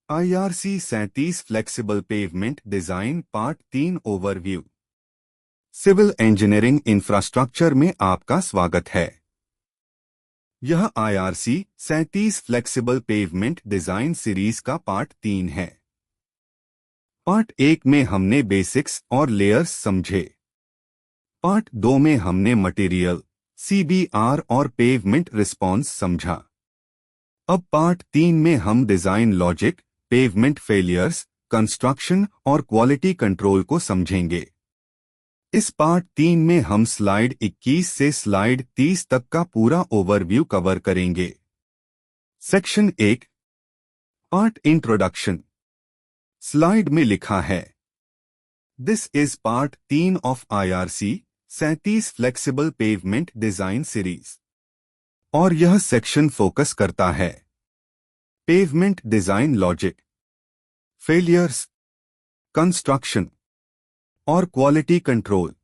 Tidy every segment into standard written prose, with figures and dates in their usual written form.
IRC 37 flexible pavement design part 3 overview. Civil engineering infrastructure में आपका स्वागत है। यह IRC 37 flexible pavement design series का पार्ट 3 है। पार्ट 1 में हमने बेसिक्स और लेयर्स समझे। पार्ट 2 में हमने मटेरियल, CBR और पेवमेंट रिस्पॉन्स समझा। अब पार्ट 3 में हम design logic, pavement failures, construction और क्वालिटी कंट्रोल को समझेंगे। इस पार्ट 3 में हम स्लाइड 21 से स्लाइड 30 तक का पूरा ओवरव्यू कवर करेंगे। Section 1, part introduction. स्लाइड में लिखा है, this is part 3 of IRC 37 flexible pavement design series. और यह सेक्शन फोकस करता है pavement design logic, failures, construction और क्वालिटी कंट्रोल।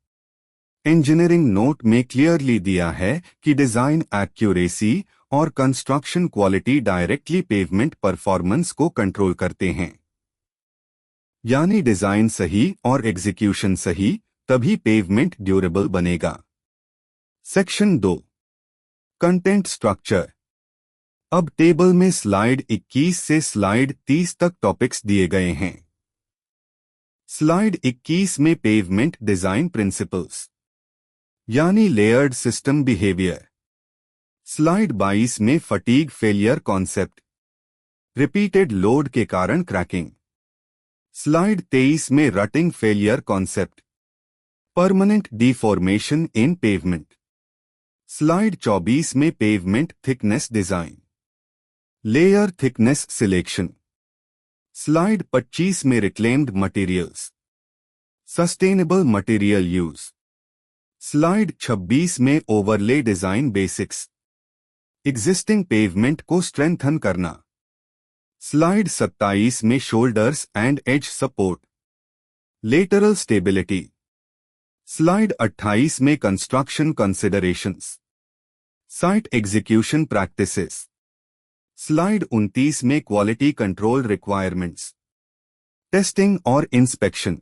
इंजीनियरिंग नोट में क्लियरली दिया है कि डिजाइन एक्यूरेसी और construction quality directly pavement performance को कंट्रोल करते हैं। यानी डिजाइन सही और एग्जीक्यूशन सही, तभी पेवमेंट ड्यूरेबल बनेगा। Section 2, content structure. अब टेबल में स्लाइड 21 से स्लाइड 30 तक टॉपिक्स दिए गए हैं। स्लाइड 21 में पेवमेंट डिजाइन प्रिंसिपल्स यानी लेयर्ड सिस्टम बिहेवियर। स्लाइड 22 में fatigue failure concept, repeated load के कारण क्रैकिंग। स्लाइड 23 में rutting failure concept, permanent deformation in pavement. Slide 24 में pavement thickness design, layer thickness selection. Slide 25 में reclaimed materials, sustainable material use. Slide 26 में overlay design basics, existing pavement को strengthen करना। Slide 27 में shoulders and edge support, lateral stability. Slide 28 में construction considerations, site execution practices. Slide 29 में quality control requirements, testing और inspection.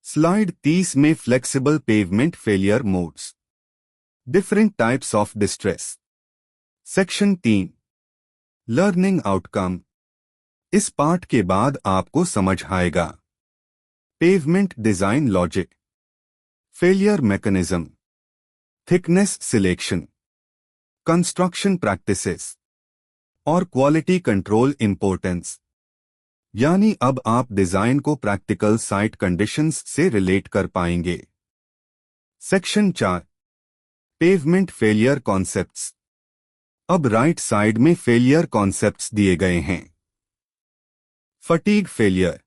Slide 30 में flexible pavement failure modes, different types of distress. Section 3, learning outcome. इस part के बाद आपको समझ आएगा pavement design logic, failure mechanism, thickness selection, construction practices और क्वालिटी कंट्रोल इंपॉर्टेंस। यानी अब आप डिजाइन को प्रैक्टिकल साइट कंडीशंस से रिलेट कर पाएंगे। Section 4, pavement failure concepts. अब राइट साइड में फेलियर कॉन्सेप्ट्स दिए गए हैं। फटीग फेलियर,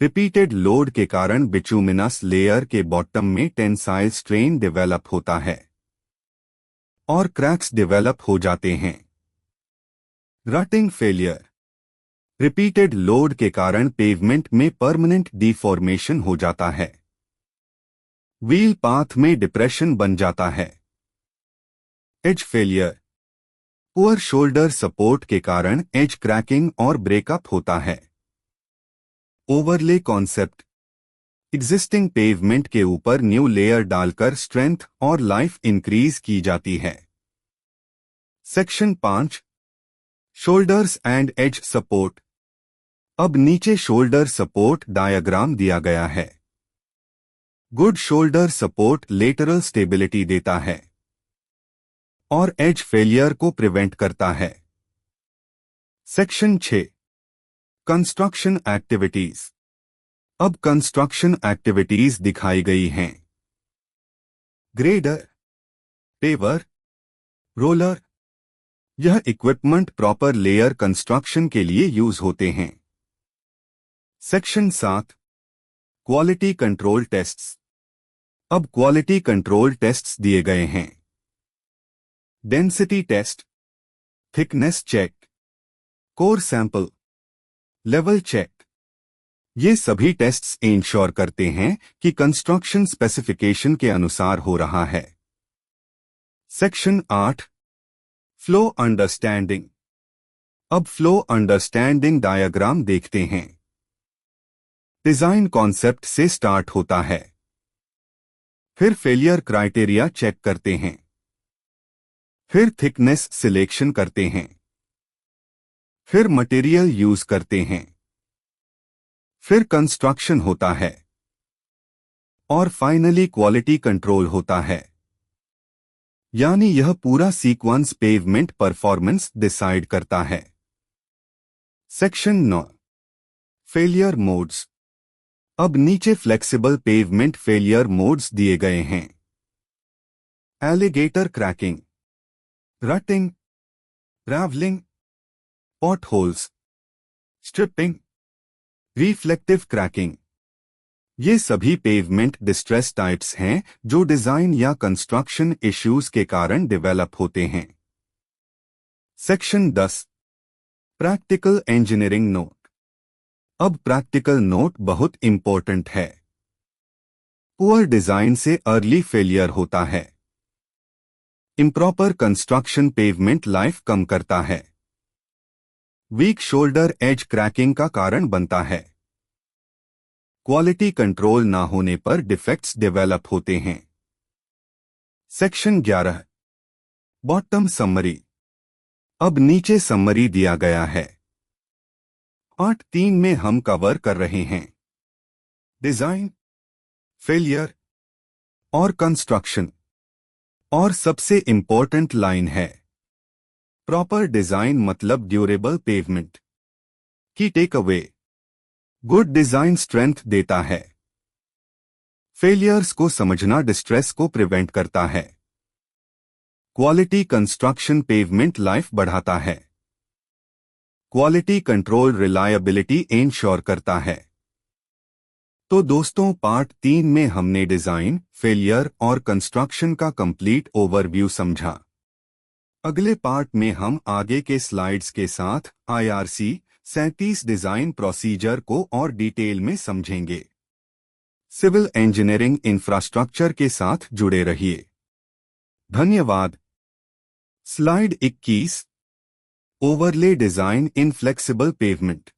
रिपीटेड लोड के कारण बिटुमिनस लेयर के बॉटम में टेंसाइल स्ट्रेन डेवलप होता है और क्रैक्स डेवलप हो जाते हैं। रटिंग फेलियर, रिपीटेड लोड के कारण पेवमेंट में परमानेंट डिफॉर्मेशन हो जाता है, व्हील पाथ में डिप्रेशन बन जाता है। Edge failure, poor shoulder support के कारण एज क्रैकिंग और ब्रेकअप होता है। ओवरले कॉन्सेप्ट, एग्जिस्टिंग पेवमेंट के ऊपर न्यू लेयर डालकर स्ट्रेंथ और लाइफ इंक्रीज की जाती है। Section 5, shoulders and edge support. अब नीचे शोल्डर सपोर्ट डायग्राम दिया गया है। Good shoulder support lateral stability देता है और एज फेलियर को प्रिवेंट करता है। Section 6, construction activities. अब कंस्ट्रक्शन एक्टिविटीज दिखाई गई हैं। Grader, paver, roller. यह इक्विपमेंट प्रॉपर लेयर कंस्ट्रक्शन के लिए यूज होते हैं। Section 7, quality control tests. अब क्वालिटी कंट्रोल टेस्ट्स दिए गए हैं। Density test, thickness check, core sample, level check. ये सभी टेस्ट्स इंश्योर करते हैं कि कंस्ट्रक्शन स्पेसिफिकेशन के अनुसार हो रहा है। Section 8, flow understanding. अब फ्लो अंडरस्टैंडिंग डायग्राम देखते हैं। डिजाइन कॉन्सेप्ट से स्टार्ट होता है, फिर फेलियर क्राइटेरिया चेक करते हैं, फिर थिकनेस सिलेक्शन करते हैं, फिर मटेरियल यूज करते हैं, फिर कंस्ट्रक्शन होता है और फाइनली क्वालिटी कंट्रोल होता है। यानी यह पूरा सीक्वेंस पेवमेंट परफॉर्मेंस डिसाइड करता है। Section 9, failure modes. अब नीचे फ्लेक्सिबल पेवमेंट फेलियर मोड्स दिए गए हैं। Alligator cracking, rutting, travelling, pot holes, stripping, reflective cracking, ये सभी पेवमेंट डिस्ट्रेस टाइप्स हैं जो डिजाइन या कंस्ट्रक्शन इश्यूज के कारण डेवलप होते हैं। Section 10, practical engineering note. अब प्रैक्टिकल नोट बहुत इंपॉर्टेंट है। पुअर डिजाइन से अर्ली फेलियर होता है। इम्प्रॉपर कंस्ट्रक्शन पेवमेंट लाइफ कम करता है। वीक शोल्डर एज क्रैकिंग का कारण बनता है। क्वालिटी कंट्रोल ना होने पर डिफेक्ट्स डेवलप होते हैं। Section 11, bottom summary. अब नीचे समरी दिया गया है। पार्ट 3 में हम कवर कर रहे हैं डिजाइन, फेलियर और कंस्ट्रक्शन। और सबसे इंपॉर्टेंट लाइन है प्रॉपर डिजाइन मतलब ड्यूरेबल पेवमेंट की take away. Good design strength देता है। फेलियर्स को समझना डिस्ट्रेस को प्रिवेंट करता है। क्वालिटी कंस्ट्रक्शन पेवमेंट लाइफ बढ़ाता है। क्वालिटी कंट्रोल रिलायबिलिटी इंश्योर करता है। तो दोस्तों, पार्ट 3 में हमने डिजाइन, फेलियर और कंस्ट्रक्शन का कंप्लीट ओवरव्यू समझा। अगले पार्ट में हम आगे के स्लाइड्स के साथ IRC 37 डिजाइन प्रोसीजर को और डिटेल में समझेंगे। सिविल इंजीनियरिंग इंफ्रास्ट्रक्चर के साथ जुड़े रहिए। धन्यवाद। स्लाइड 21, ओवरले डिजाइन इन फ्लेक्सिबल पेवमेंट।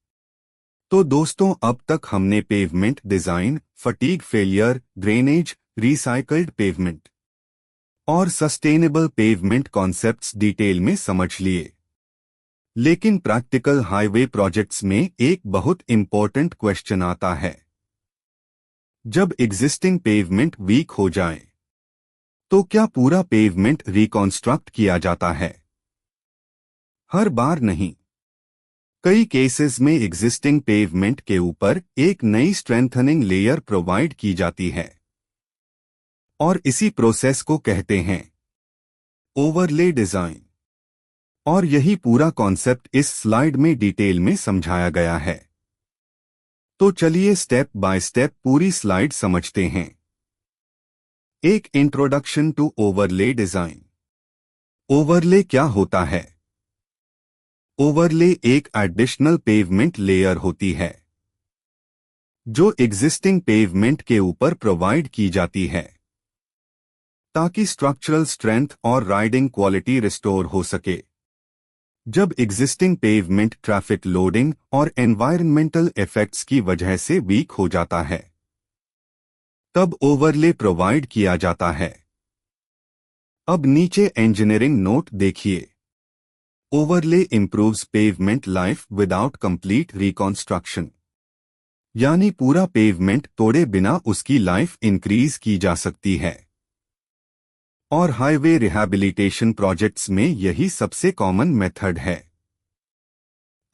तो दोस्तों, अब तक हमने pavement design, fatigue failure, drainage, recycled pavement और सस्टेनेबल पेवमेंट कॉन्सेप्ट्स डिटेल में समझ लिए। लेकिन प्रैक्टिकल हाईवे प्रोजेक्ट्स में एक बहुत इंपॉर्टेंट क्वेश्चन आता है। जब एग्जिस्टिंग पेवमेंट वीक हो जाए तो क्या पूरा पेवमेंट रिकॉन्स्ट्रक्ट किया जाता है? हर बार नहीं। कई केसेस में एग्जिस्टिंग पेवमेंट के ऊपर एक नई स्ट्रेंथनिंग लेयर प्रोवाइड की जाती है और इसी प्रोसेस को कहते हैं ओवरले डिजाइन। और यही पूरा कॉन्सेप्ट इस स्लाइड में डिटेल में समझाया गया है। तो चलिए स्टेप बाय स्टेप पूरी स्लाइड समझते हैं। एक introduction to overlay design. Overlay क्या होता है? ओवरले एक एडिशनल पेवमेंट लेयर होती है जो एग्जिस्टिंग पेवमेंट के ऊपर प्रोवाइड की जाती है ताकि स्ट्रक्चरल स्ट्रेंथ और राइडिंग क्वालिटी रिस्टोर हो सके। जब एग्जिस्टिंग पेवमेंट ट्रैफिक लोडिंग और एनवायरमेंटल इफेक्ट्स की वजह से वीक हो जाता है, तब ओवरले प्रोवाइड किया जाता है। अब नीचे इंजीनियरिंग नोट देखिए। Overlay improves pavement life without complete reconstruction. यानी पूरा पेवमेंट तोड़े बिना उसकी लाइफ इंक्रीज की जा सकती है। और हाईवे रिहैबिलिटेशन प्रोजेक्ट्स में यही सबसे कॉमन मेथड है।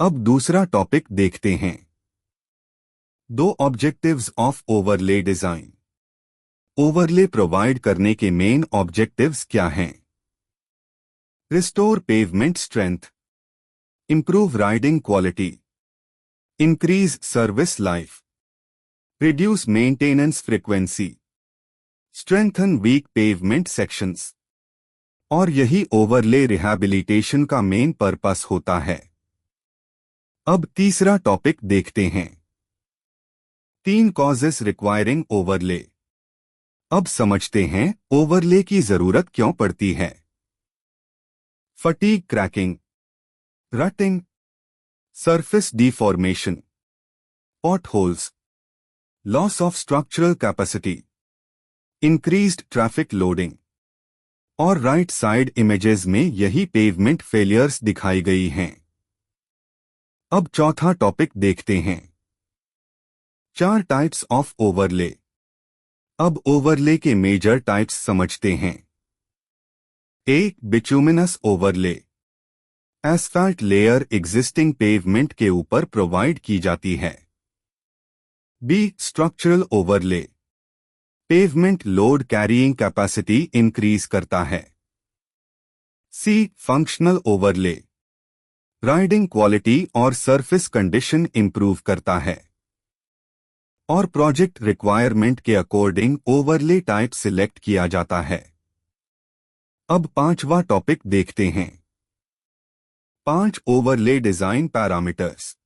अब दूसरा टॉपिक देखते हैं। 2 objectives of overlay design. Overlay provide करने के मेन ऑब्जेक्टिव्स क्या हैं? Restore pavement strength, improve riding quality, increase service life, reduce maintenance frequency, strengthen weak pavement sections. और यही ओवरले रिहैबिलिटेशन का मेन पर्पस होता है। अब तीसरा टॉपिक देखते हैं। 3 कॉजेस रिक्वायरिंग ओवरले। अब समझते हैं ओवरले की जरूरत क्यों पड़ती है। Fatigue cracking, rutting, surface deformation, potholes, loss of structural capacity, increased traffic loading। और राइट साइड इमेजेस में यही पेवमेंट फेलियर्स दिखाई गई हैं। अब चौथा टॉपिक देखते हैं, 4 टाइप्स ऑफ ओवरले। अब ओवरले के मेजर टाइप्स समझते हैं। A, bituminous overlay. Asphalt layer existing pavement के ऊपर प्रोवाइड की जाती है। B, structural overlay. Pavement load carrying capacity increase करता है। C, functional overlay. Riding quality और सरफेस कंडीशन इंप्रूव करता है। और प्रोजेक्ट रिक्वायरमेंट के अकॉर्डिंग ओवरले टाइप सिलेक्ट किया जाता है। अब पांचवा टॉपिक देखते हैं, 5 overlay design parameters.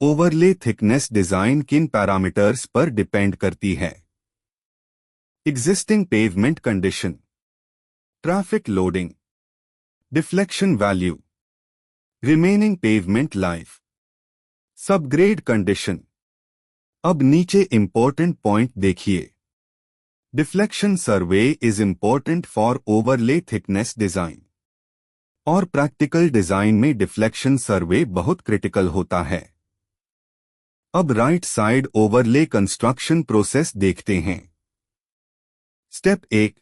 Overlay thickness design किन पैरामीटर्स पर डिपेंड करती है? Existing pavement condition, traffic loading, deflection value, remaining pavement life, subgrade condition. अब नीचे इंपॉर्टेंट पॉइंट देखिए। Deflection survey is important for overlay thickness design. और प्रैक्टिकल डिजाइन में deflection survey बहुत क्रिटिकल होता है। अब right side overlay construction process देखते हैं। Step 1,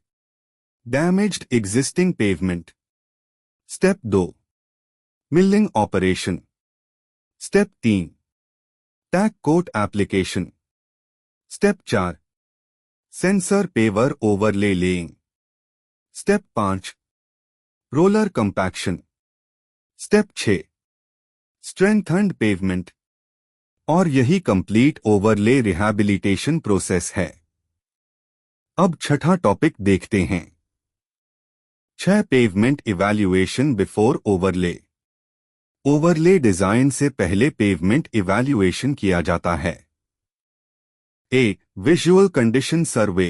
damaged existing pavement. Step 2, milling operation. Step 3, tag coat application. Step 4, sensor paver overlay laying. Step 5, roller compaction. Step 6, strengthened pavement. और यही complete overlay rehabilitation process है। अब छठा topic देखते हैं, 6 pavement evaluation before overlay. Overlay design से पहले pavement evaluation किया जाता है। ए, विजुअल कंडीशन सर्वे,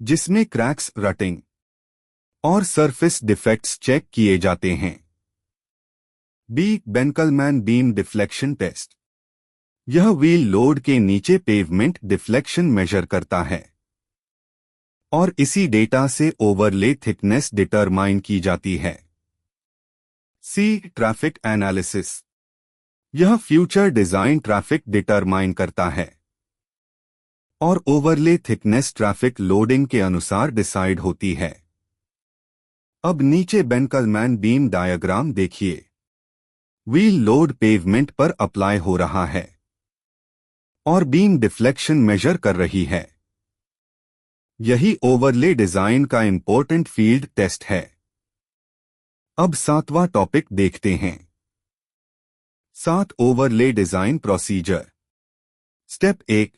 जिसमें क्रैक्स, रटिंग और सरफेस डिफेक्ट्स चेक किए जाते हैं। B, Benkelman beam deflection test. यह व्हील लोड के नीचे पेवमेंट डिफ्लेक्शन मेजर करता है और इसी डेटा से ओवरले थिकनेस डिटरमाइन की जाती है। सी, ट्रैफिक एनालिसिस। यह फ्यूचर डिजाइन ट्रैफिक डिटरमाइन करता है और ओवरले थिकनेस ट्रैफिक लोडिंग के अनुसार डिसाइड होती है। अब नीचे बेंकलमैन बीम डायग्राम देखिए। व्हील लोड पेवमेंट पर अप्लाई हो रहा है और बीम डिफ्लेक्शन मेजर कर रही है। यही ओवरले डिजाइन का इंपॉर्टेंट फील्ड टेस्ट है। अब 7वां टॉपिक देखते हैं, 7 overlay design procedure. Step 1,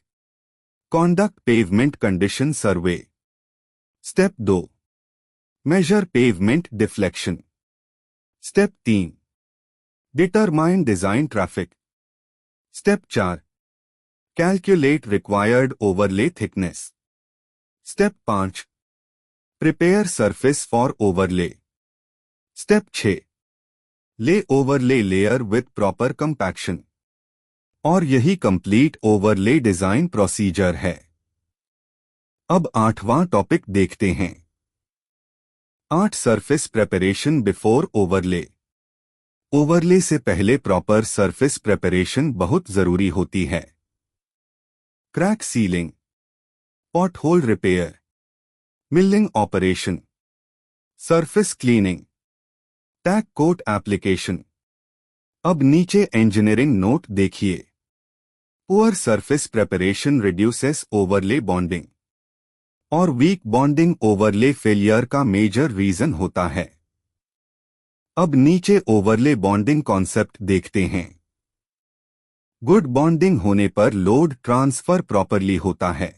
conduct pavement condition survey. Step 2, measure pavement deflection. Step 3, determine design traffic. Step 4, calculate required overlay thickness. Step 5, prepare surface for overlay. Step 6, lay overlay layer with proper compaction. और यही complete overlay design procedure है। अब 8वां topic देखते हैं, 8 surface preparation before overlay. Overlay से पहले proper surface preparation बहुत जरूरी होती है। Crack sealing, pothole repair, milling operation, surface cleaning, tag coat application. अब नीचे इंजीनियरिंग नोट देखिए। Poor surface preparation reduces overlay bonding और वीक बॉन्डिंग ओवरले फेलियर का मेजर रीजन होता है। अब नीचे ओवरले बॉन्डिंग कॉन्सेप्ट देखते हैं। गुड बॉन्डिंग होने पर लोड ट्रांसफर प्रॉपरली होता है,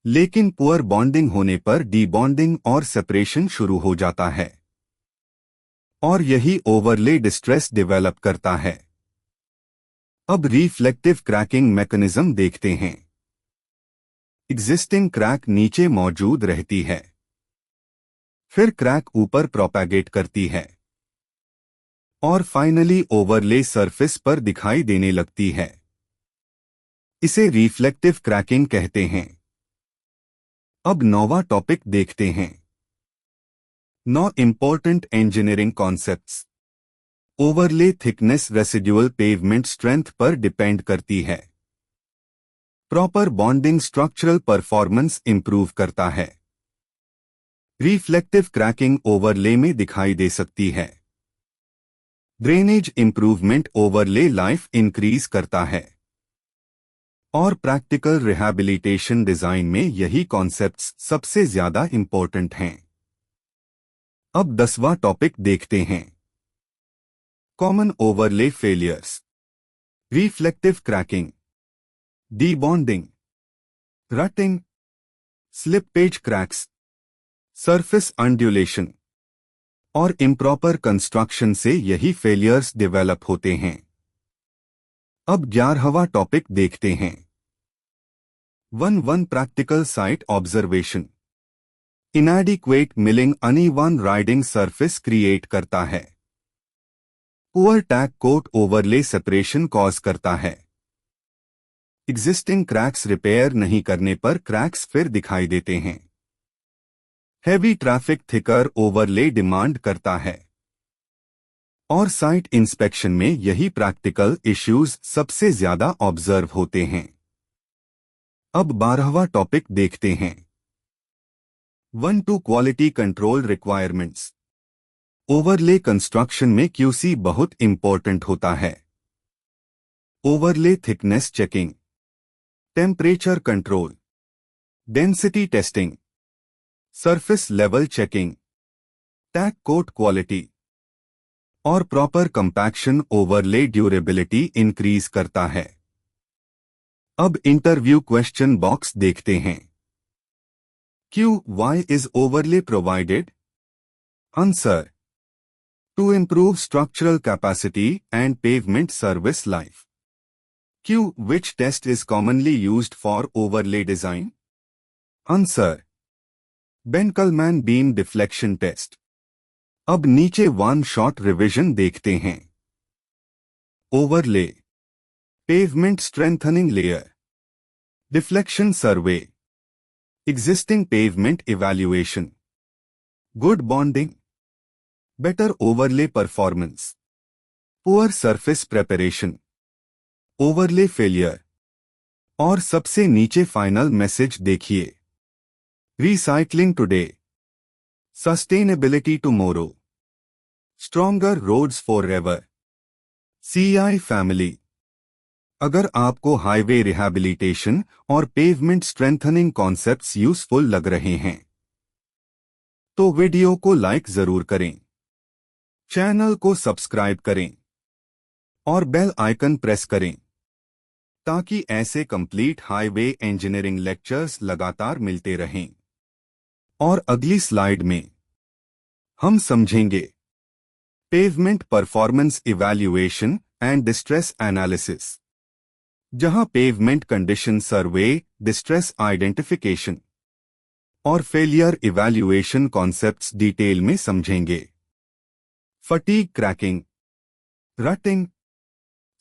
लेकिन पुअर बॉन्डिंग होने पर डीबॉन्डिंग और सेपरेशन शुरू हो जाता है और यही ओवरले डिस्ट्रेस डेवलप करता है। अब रिफ्लेक्टिव क्रैकिंग मैकेनिज्म देखते हैं। एग्जिस्टिंग क्रैक नीचे मौजूद रहती है, फिर क्रैक ऊपर प्रोपैगेट करती है। और फाइनली ओवरले सरफेस पर दिखाई देने लगती है। इसे रिफ्लेक्टिव क्रैकिंग कहते हैं। अब 9वां टॉपिक देखते हैं। 9 important engineering concepts. Overlay thickness residual pavement strength पर डिपेंड करती है। Proper bonding structural performance improve करता है। रिफ्लेक्टिव क्रैकिंग ओवरले में दिखाई दे सकती है। Drainage improvement overlay life increase करता है। और प्रैक्टिकल रिहैबिलिटेशन डिजाइन में यही कॉन्सेप्ट्स सबसे ज्यादा इंपॉर्टेंट हैं। अब 10वां टॉपिक देखते हैं। Common overlay failures. Reflective cracking, debonding, rutting, slippage cracks, surface undulation और इम्प्रॉपर कंस्ट्रक्शन से यही फेलियर्स डेवलप होते हैं। अब 11वां टॉपिक देखते हैं। 1 practical site observation. Inadequate milling uneven riding surface create करता है। Poor tag coat overlay separation cause करता है। एग्जिस्टिंग क्रैक्स रिपेयर नहीं करने पर क्रैक्स फिर दिखाई देते हैं। Heavy traffic thicker overlay demand करता है। और साइट इंस्पेक्शन में यही प्रैक्टिकल इश्यूज सबसे ज्यादा ऑब्जर्व होते हैं। अब 12वां टॉपिक देखते हैं। 1 quality control requirements. Overlay construction में क्यूसी बहुत इंपॉर्टेंट होता है। Overlay thickness checking, temperature control, density testing, surface level checking, tack coat quality और proper compaction overlay durability increase करता है। अब इंटरव्यू क्वेश्चन बॉक्स देखते हैं। Why is overlay provided? Answer: to improve structural capacity and pavement service life. Q. Which test is commonly used for overlay design? Answer: Benkelman beam deflection test. अब नीचे 1 shot revision देखते हैं। Overlay, pavement strengthening layer, deflection survey, existing pavement evaluation, good bonding, better overlay performance, poor surface preparation, overlay failure और सबसे नीचे final message देखिए। Recycling today, sustainability tomorrow, stronger roads forever. CI family. अगर आपको highway rehabilitation और pavement strengthening concepts useful लग रहे हैं तो वीडियो को लाइक जरूर करें, चैनल को सब्सक्राइब करें और बेल आइकन प्रेस करें ताकि ऐसे कंप्लीट हाईवे इंजीनियरिंग लेक्चर्स लगातार मिलते रहें। और अगली स्लाइड में हम समझेंगे pavement performance evaluation and distress analysis, जहां pavement condition survey, distress identification और फेलियर इवैल्यूएशन कॉन्सेप्ट्स डिटेल में समझेंगे। Fatigue cracking, rutting,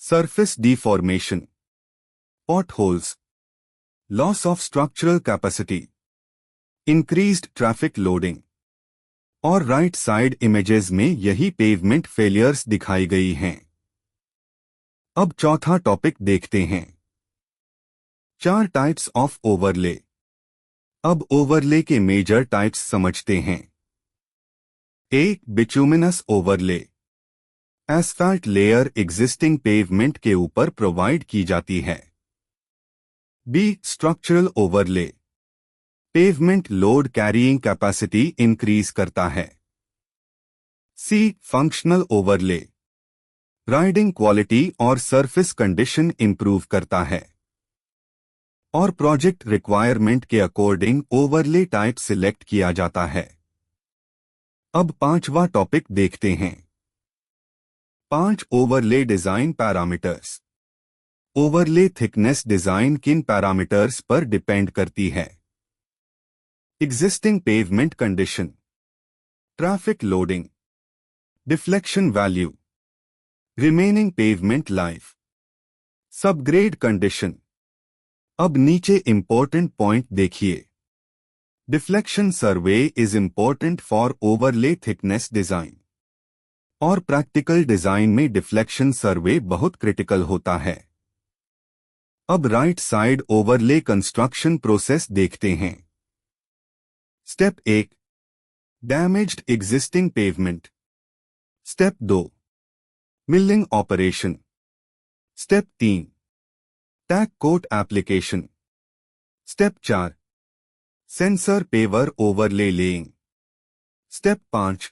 surface deformation, potholes, loss of structural capacity, increased traffic loading और राइट साइड इमेजेस में यही pavement failures दिखाई गई हैं। अब चौथा टॉपिक देखते हैं। 4 टाइप्स ऑफ ओवरले। अब ओवरले के मेजर टाइप्स समझते हैं। 1. Bituminous overlay. Asphalt layer existing pavement के ऊपर प्रोवाइड की जाती है। B. Structural overlay. Pavement load carrying capacity increase करता है। C. Functional overlay. Riding quality और सरफेस कंडीशन इंप्रूव करता है। और प्रोजेक्ट रिक्वायरमेंट के अकॉर्डिंग ओवरले टाइप सिलेक्ट किया जाता है। अब 5वां टॉपिक देखते हैं। 5 overlay design parameters. Overlay thickness design किन पैरामीटर्स पर डिपेंड करती है? Existing pavement condition, traffic loading, deflection value, remaining pavement life, subgrade condition. अब नीचे इंपॉर्टेंट पॉइंट देखिए। Deflection survey is important for overlay thickness design, और प्रैक्टिकल डिजाइन में deflection survey बहुत क्रिटिकल होता है। अब right side overlay construction process देखते हैं। Step 1, damaged existing pavement. Step 2, milling operation. Step 3, tag coat application. Step 4, sensor paver overlay laying. Step 5,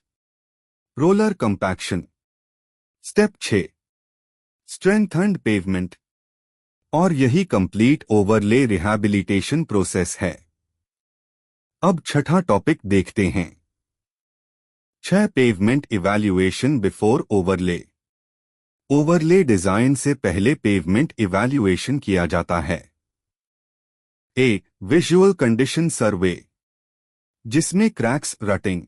roller compaction. Step 6, strengthened pavement. और यही complete overlay rehabilitation process है। अब छठा topic देखते हैं। 6 pavement evaluation before overlay. Overlay design से पहले pavement evaluation किया जाता है। 1, विजुअल कंडीशन सर्वे, जिसमें क्रैक्स, रटिंग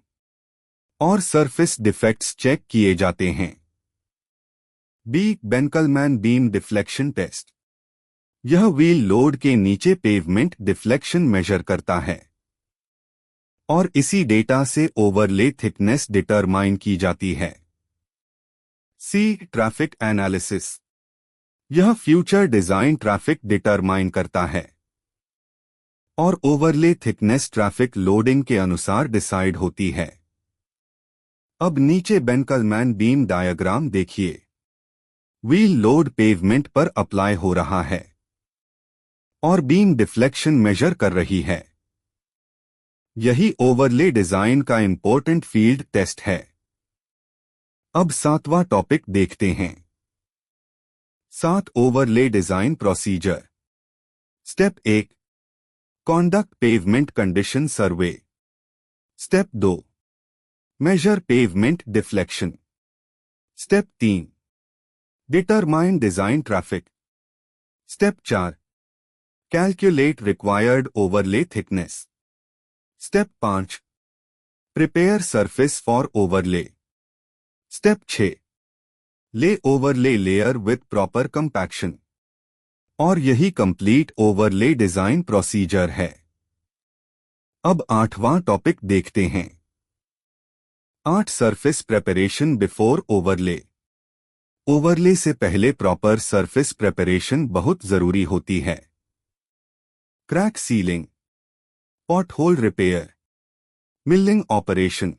और सरफेस डिफेक्ट्स चेक किए जाते हैं। B, Benkelman beam deflection test. यह व्हील लोड के नीचे पेवमेंट डिफ्लेक्शन मेजर करता है और इसी डेटा से ओवरले थिकनेस डिटरमाइन की जाती है। सी, ट्रैफिक एनालिसिस। यह फ्यूचर डिजाइन ट्रैफिक डिटरमाइन करता है और ओवरले थिकनेस ट्रैफिक लोडिंग के अनुसार डिसाइड होती है। अब नीचे बेंकलमैन बीम डायग्राम देखिए। व्हील लोड पेवमेंट पर अप्लाई हो रहा है और बीम डिफ्लेक्शन मेजर कर रही है। यही ओवरले डिजाइन का इंपॉर्टेंट फील्ड टेस्ट है। अब 7वां टॉपिक देखते हैं। 7, overlay design procedure. Step 1, conduct pavement condition survey. Step 2, measure pavement deflection. Step 3, determine design traffic. Step 4, calculate required overlay thickness. Step 5, prepare surface for overlay. Step 6, lay overlay layer with proper compaction. और यही complete overlay design procedure है। अब 8वां topic देखते हैं। 8, surface preparation before overlay. Overlay से पहले proper surface preparation बहुत जरूरी होती है। Crack sealing, pothole repair, milling operation,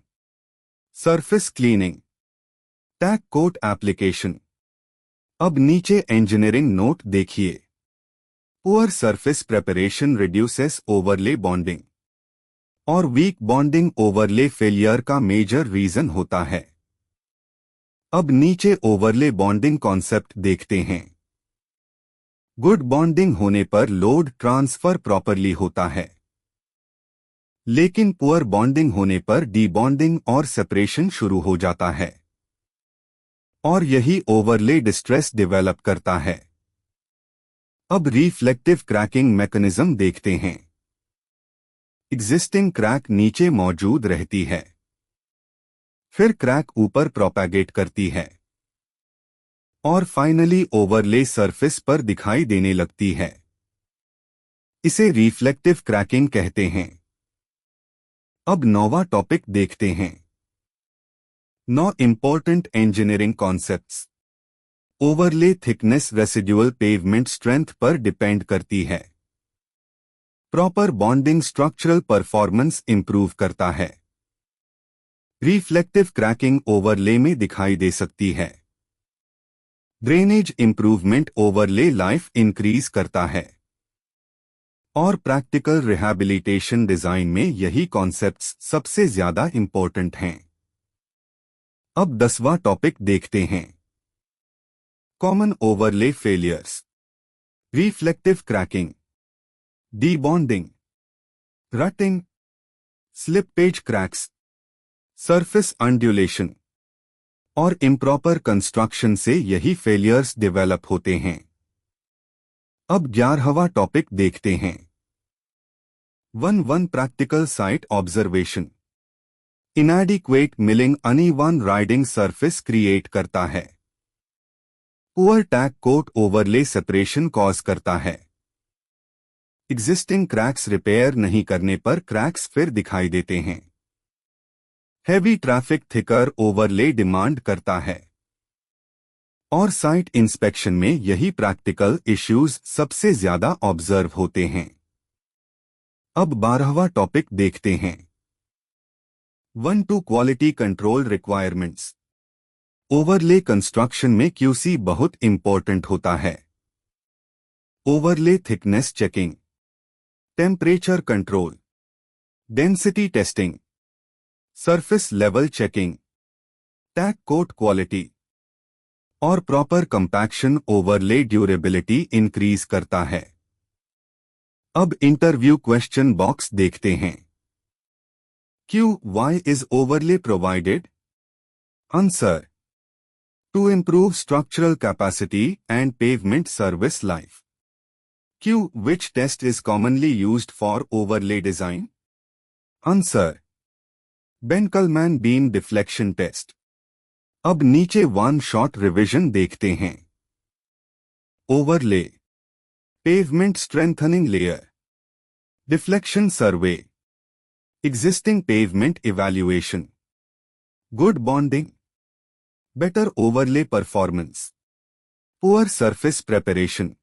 surface cleaning, tag coat application. अब नीचे इंजीनियरिंग नोट देखिए। Poor surface preparation reduces overlay bonding, और वीक बॉन्डिंग ओवरले फेलियर का मेजर रीजन होता है। अब नीचे ओवरले बॉन्डिंग कॉन्सेप्ट देखते हैं। गुड बॉन्डिंग होने पर लोड ट्रांसफर प्रॉपरली होता है, लेकिन पुअर बॉन्डिंग होने पर डीबॉन्डिंग और सेपरेशन शुरू हो जाता है और यही ओवरले डिस्ट्रेस डेवलप करता है। अब रिफ्लेक्टिव क्रैकिंग मैकेनिज्म देखते हैं। एग्जिस्टिंग क्रैक नीचे मौजूद रहती है, फिर क्रैक ऊपर प्रोपैगेट करती है और फाइनली ओवरले सरफेस पर दिखाई देने लगती है। इसे रिफ्लेक्टिव क्रैकिंग कहते हैं। अब 9वां टॉपिक देखते हैं। 9 important engineering concepts. Overlay thickness residual pavement strength पर डिपेंड करती है। Proper bonding structural performance improve करता है। रिफ्लेक्टिव क्रैकिंग ओवरले में दिखाई दे सकती है। Drainage improvement overlay life increase करता है और प्रैक्टिकल रिहैबिलिटेशन डिजाइन में यही कॉन्सेप्ट्स सबसे ज्यादा इंपॉर्टेंट हैं। अब 10वां टॉपिक देखते हैं। Common overlay failures, reflective cracking, debonding, rutting, slippage cracks, surface undulation और इम्प्रॉपर कंस्ट्रक्शन से यही फेलियर्स डेवलप होते हैं। अब 11वां टॉपिक देखते हैं। 1 practical site observation. Inadequate milling uneven riding surface create करता है। Poor tag coat overlay separation cause करता है। एग्जिस्टिंग क्रैक्स रिपेयर नहीं करने पर क्रैक्स फिर दिखाई देते हैं। Heavy traffic thicker overlay demand करता है। और साइट इंस्पेक्शन में यही प्रैक्टिकल इश्यूज सबसे ज्यादा ऑब्जर्व होते हैं। अब 12वां टॉपिक देखते हैं। 1-2 quality control requirements. Overlay construction में क्यूसी बहुत इंपॉर्टेंट होता है। Overlay thickness checking, temperature control, density testing, surface level checking, tack coat quality और proper compaction overlay durability increase करता है। अब इंटरव्यू क्वेश्चन बॉक्स देखते हैं। Q why is overlay provided? Answer: to improve structural capacity and pavement service life. Q. Which test is commonly used for overlay design? Answer: Benkelman beam deflection test. अब नीचे one shot revision देखते हैं। Overlay, pavement strengthening layer, deflection survey, existing pavement evaluation, good bonding, better overlay performance, poor surface preparation,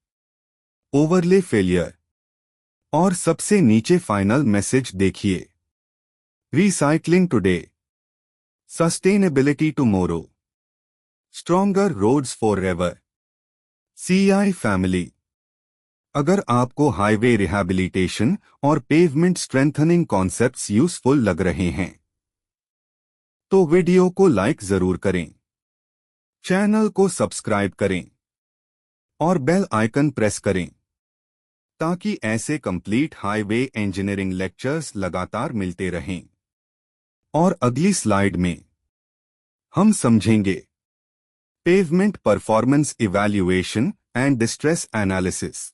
overlay failure और सबसे नीचे final message देखिए। Recycling today, sustainability tomorrow, stronger roads forever, CI family. अगर आपको highway rehabilitation और pavement strengthening concepts useful लग रहे हैं तो वीडियो को लाइक जरूर करें, चैनल को सब्सक्राइब करें और बेल आइकन प्रेस करें ताकि ऐसे कंप्लीट हाईवे इंजीनियरिंग लेक्चर्स लगातार मिलते रहें। और अगली स्लाइड में हम समझेंगे pavement performance evaluation and distress analysis,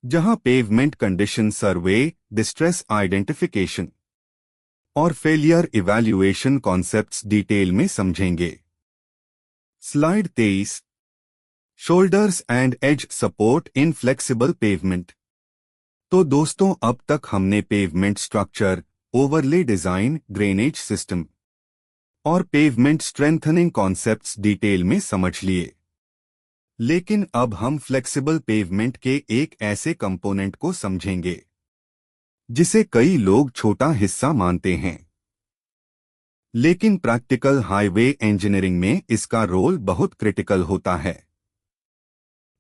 जहां pavement condition survey, distress identification और फेलियर इवैल्यूएशन कॉन्सेप्ट्स डिटेल में समझेंगे। Slide 23, shoulders and edge support in flexible pavement. तो दोस्तों, अब तक हमने pavement structure, overlay design, drainage system और पेवमेंट स्ट्रेंथनिंग कॉन्सेप्ट्स डिटेल में समझ लिए। लेकिन अब हम फ्लेक्सिबल पेवमेंट के एक ऐसे कंपोनेंट को समझेंगे जिसे कई लोग छोटा हिस्सा मानते हैं, लेकिन प्रैक्टिकल हाईवे इंजीनियरिंग में इसका रोल बहुत क्रिटिकल होता है।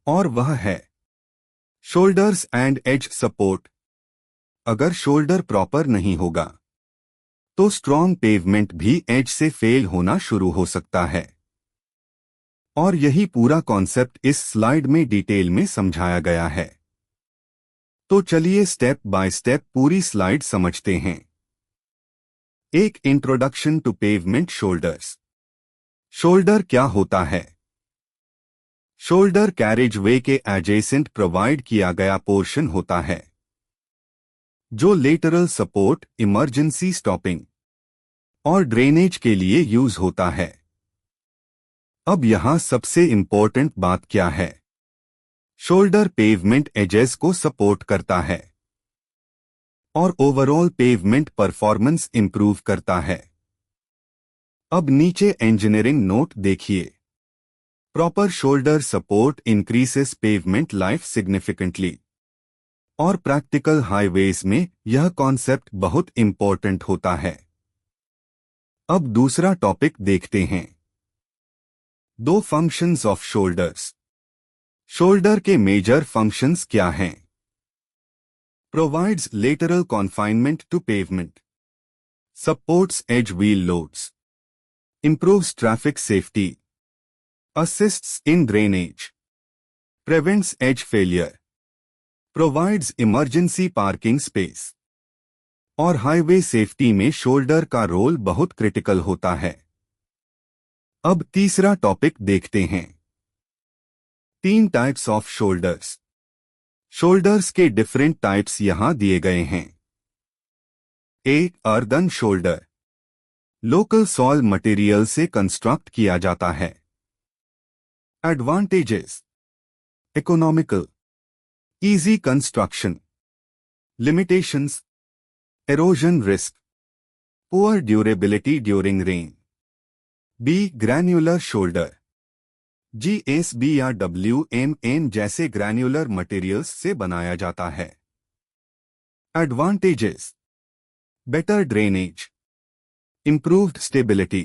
और वह है शोल्डर्स एंड एज सपोर्ट। अगर शोल्डर प्रॉपर नहीं होगा तो स्ट्रॉन्ग पेवमेंट भी एज से फेल होना शुरू हो सकता है। और यही पूरा कॉन्सेप्ट इस स्लाइड में डिटेल में समझाया गया है। तो चलिए स्टेप बाय स्टेप पूरी स्लाइड समझते हैं। एक introduction to pavement shoulders. Shoulder क्या होता है? शोल्डर कैरेजवे के एडजेसेंट प्रोवाइड किया गया पोर्शन होता है जो लेटरल सपोर्ट, इमरजेंसी स्टॉपिंग और ड्रेनेज के लिए यूज होता है। अब यहां सबसे इंपॉर्टेंट बात क्या है? शोल्डर पेवमेंट एजेस को सपोर्ट करता है और ओवरऑल पेवमेंट परफॉर्मेंस इंप्रूव करता है। अब नीचे इंजीनियरिंग नोट देखिए। Proper shoulder support increases pavement life significantly. और प्रैक्टिकल हाईवेज में यह कॉन्सेप्ट बहुत इंपॉर्टेंट होता है। अब दूसरा टॉपिक देखते हैं। दो फंक्शंस ऑफ शोल्डर्स। शोल्डर के मेजर फंक्शंस क्या हैं? Provides lateral confinement to pavement, supports edge wheel loads, improves traffic safety, assists in drainage, prevents edge failure, provides emergency parking space. और हाईवे सेफ्टी में shoulder का role बहुत critical होता है। अब तीसरा टॉपिक देखते हैं। 3 टाइप्स ऑफ शोल्डर्स। शोल्डर्स के डिफरेंट टाइप्स यहां दिए गए हैं। A, earthen shoulder, local soil material से कंस्ट्रक्ट किया जाता है। Advantages: economical, easy construction, limitations, erosion risk, poor durability during rain. B. Granular shoulder. GSB या WMN जैसे ग्रैन्युलर मटेरियल्स से बनाया जाता है। Advantages: better drainage, improved stability.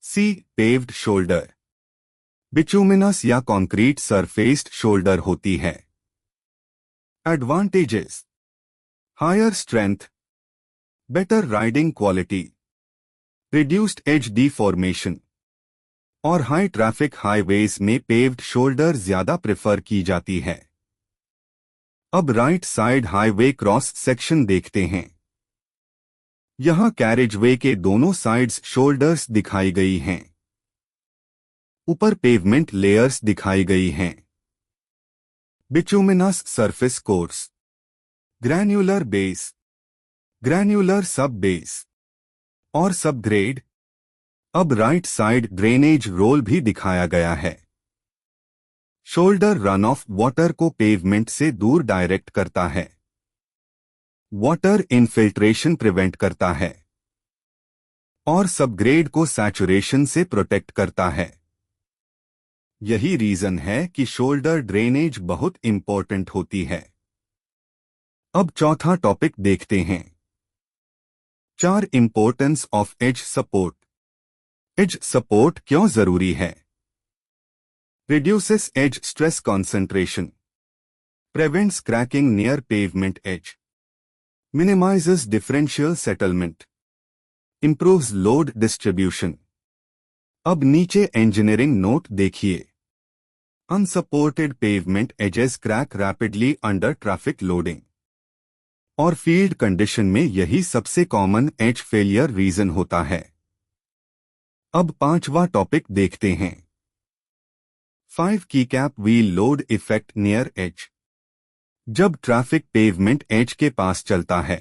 C. Paved shoulder, bituminous या कंक्रीट सरफेस्ड शोल्डर होती है। Advantages: higher strength, better riding quality, reduced edge deformation. और हाई ट्रैफिक हाईवेज में पेव्ड शोल्डर ज्यादा प्रेफर की जाती है। अब right side highway cross section देखते हैं। यहां कैरेजवे के दोनों साइड्स शोल्डर्स दिखाई गई हैं। ऊपर पेवमेंट लेयर्स दिखाई गई हैं। Bituminous surface course, granular base, granular सब बेस और सबग्रेड। अब राइट साइड ड्रेनेज रोल भी दिखाया गया है। शोल्डर रन ऑफ वाटर को पेवमेंट से दूर डायरेक्ट करता है। वाटर इनफिल्ट्रेशन प्रिवेंट करता है और सबग्रेड को सैचुरेशन से प्रोटेक्ट करता है। यही रीजन है कि शोल्डर ड्रेनेज बहुत इंपॉर्टेंट होती है। अब चौथा टॉपिक देखते हैं। 4 importance of edge support. Edge support क्यों जरूरी है? Reduces edge stress concentration, prevents cracking near pavement edge, minimizes differential settlement, improves load distribution. अब नीचे इंजीनियरिंग नोट देखिए। Unsupported pavement edges crack rapidly under traffic loading और field condition में यही सबसे कॉमन एज फेलियर रीजन होता है। अब पांचवा टॉपिक देखते हैं। 5 की कैप wheel load effect near edge. जब ट्रैफिक पेवमेंट एज के पास चलता है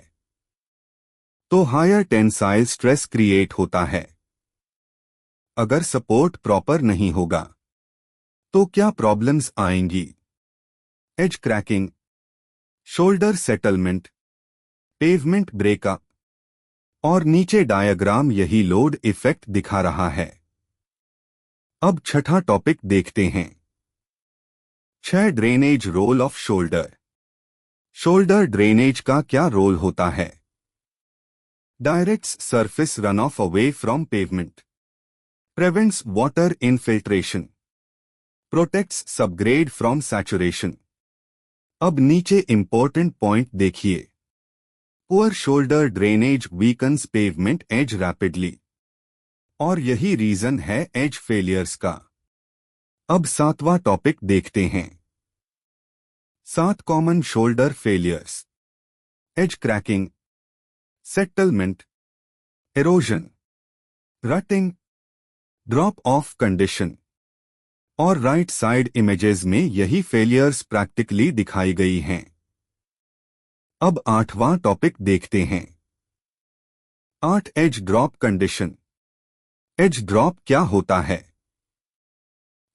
तो हायर टेंसाइल स्ट्रेस क्रिएट होता है। अगर सपोर्ट प्रॉपर नहीं होगा तो क्या प्रॉब्लम्स आएंगी? Edge cracking, shoulder settlement, pavement breakup और नीचे डायग्राम यही लोड इफेक्ट दिखा रहा है। अब छठा टॉपिक देखते हैं। 6 drainage role of shoulder. Shoulder drainage का क्या रोल होता है? Directs surface runoff away from pavement, prevents water infiltration, protects subgrade from saturation. अब नीचे इंपॉर्टेंट पॉइंट देखिए। Poor shoulder drainage weakens pavement edge rapidly और यही रीजन है एज फेलियर्स का। अब 7वां टॉपिक देखते हैं। 7 common shoulder failures. Edge cracking, settlement, erosion, rutting, drop off condition और राइट साइड इमेजेस में यही फेलियर्स प्रैक्टिकली दिखाई गई हैं। अब 8वां टॉपिक देखते हैं। 8 edge drop condition. Edge drop क्या होता है?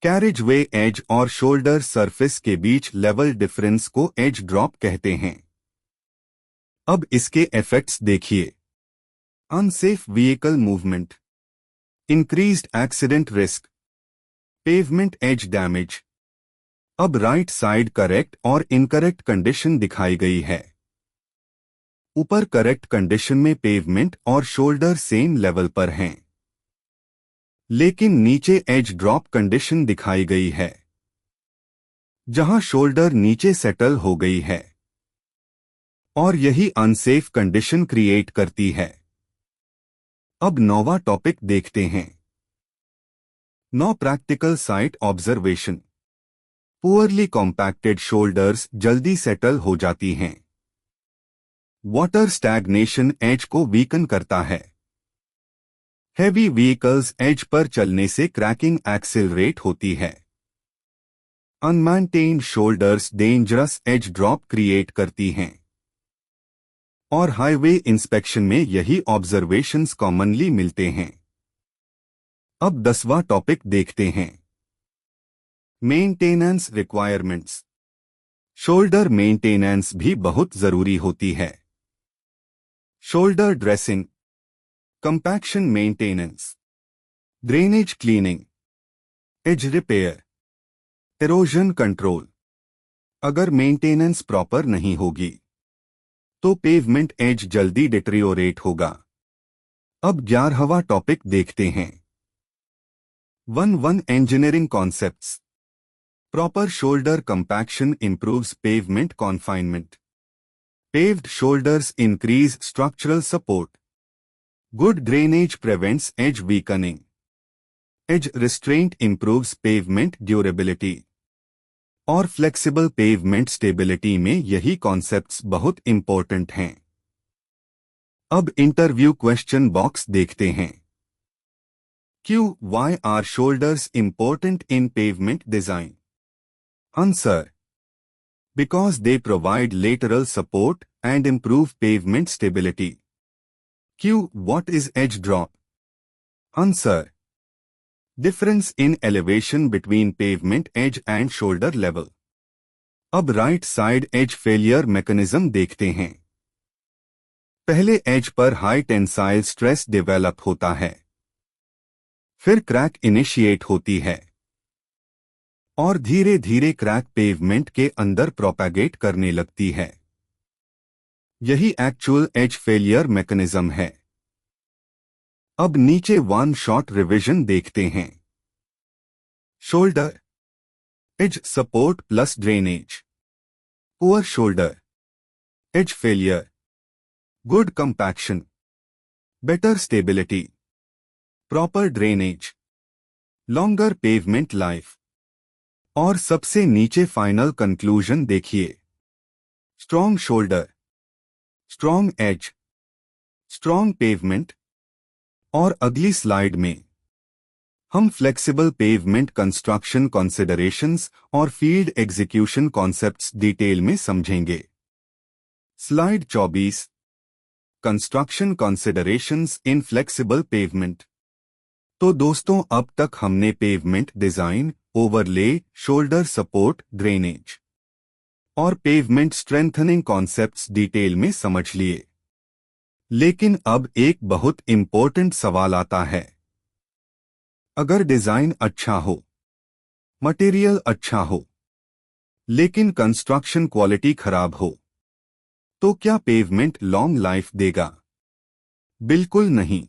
कैरेजवे एज और शोल्डर सरफेस के बीच लेवल डिफरेंस को एज ड्रॉप कहते हैं। अब इसके इफेक्ट्स देखिए। Unsafe vehicle movement, increased accident risk, pavement edge damage. अब राइट साइड करेक्ट और इनकरेक्ट कंडीशन दिखाई गई है। ऊपर करेक्ट कंडीशन में पेवमेंट और शोल्डर सेम लेवल पर हैं, लेकिन नीचे एज ड्रॉप कंडीशन दिखाई गई है जहां शोल्डर नीचे सेटल हो गई है और यही अनसेफ कंडीशन क्रिएट करती है। अब 9वां टॉपिक देखते हैं। 9 practical site observation. Poorly compacted shoulders जल्दी सेटल हो जाती हैं। वाटर स्टैग्नेशन एज को वीकन करता है। हेवी व्हीकल्स एज पर चलने से क्रैकिंग एक्सेलरेट होती है। Unmaintained shoulders dangerous edge drop create करती हैं और हाईवे इंस्पेक्शन में यही ऑब्जर्वेशंस कॉमनली मिलते हैं। अब 10वां टॉपिक देखते हैं। Maintenance requirements. शोल्डर मेंटेनेंस भी बहुत जरूरी होती है। Shoulder dressing, compaction maintenance, drainage cleaning, edge repair, erosion control. अगर मेंटेनेंस प्रॉपर नहीं होगी तो पेवमेंट एज जल्दी डिटेरियोरेट होगा। अब 11वां टॉपिक देखते हैं। 1 engineering concepts. Proper shoulder compaction improves pavement confinement. Paved shoulders increase structural support. Good drainage prevents edge weakening. Edge restraint improves pavement durability. और फ्लेक्सिबल पेवमेंट स्टेबिलिटी में यही कॉन्सेप्ट्स बहुत important हैं। अब इंटरव्यू क्वेश्चन बॉक्स देखते हैं। Why are shoulders important in pavement design? Answer: because they provide lateral support and improve pavement stability. What is edge drop? Answer: difference in elevation between pavement edge and shoulder level. अब right side edge failure mechanism देखते हैं। पहले as per high tensile stress develop होता है, फिर crack initiate होती है और धीरे धीरे क्रैक पेवमेंट के अंदर प्रोपैगेट करने लगती है। यही एक्चुअल एज फेलियर मैकेनिज्म है। अब नीचे वन शॉट रिवीजन देखते हैं। Shoulder edge support plus drainage. Poor shoulder edge failure, good compaction, better stability, proper drainage, longer pavement life. और सबसे नीचे फाइनल कंक्लूजन देखिए। Strong shoulder, strong edge, strong pavement. और अगली स्लाइड में हम फ्लेक्सिबल पेवमेंट कंस्ट्रक्शन कंसिडरेशंस और field execution concepts detail में समझेंगे। Slide 24, construction considerations in flexible pavement. तो दोस्तों, अब तक हमने pavement design, overlay, shoulder support, drainage और पेवमेंट स्ट्रेंथनिंग कॉन्सेप्ट्स डिटेल में समझ लिए। लेकिन अब एक बहुत इंपॉर्टेंट सवाल आता है। अगर डिजाइन अच्छा हो, मटेरियल अच्छा हो, लेकिन कंस्ट्रक्शन क्वालिटी खराब हो, तो क्या पेवमेंट लॉन्ग लाइफ देगा? बिल्कुल नहीं,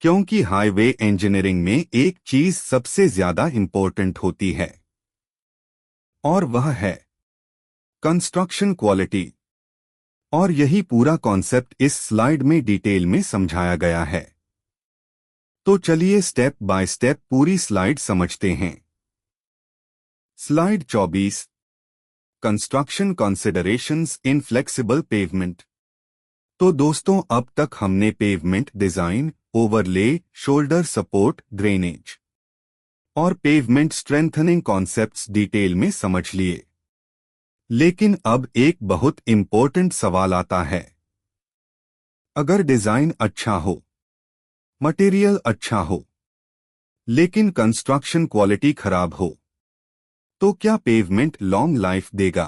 क्योंकि हाईवे इंजीनियरिंग में एक चीज सबसे ज्यादा इंपॉर्टेंट होती है और वह है कंस्ट्रक्शन क्वालिटी। और यही पूरा कॉन्सेप्ट इस स्लाइड में डिटेल में समझाया गया है। तो चलिए स्टेप बाय स्टेप पूरी स्लाइड समझते हैं। Slide 24, construction considerations in flexible pavement. तो दोस्तों, अब तक हमने pavement design, overlay, shoulder support, drainage और पेवमेंट स्ट्रेंथनिंग कॉन्सेप्ट्स डिटेल में समझ लिए। लेकिन अब एक बहुत इंपॉर्टेंट सवाल आता है। अगर डिजाइन अच्छा हो, मटेरियल अच्छा हो, लेकिन कंस्ट्रक्शन क्वालिटी खराब हो, तो क्या पेवमेंट लॉन्ग लाइफ देगा?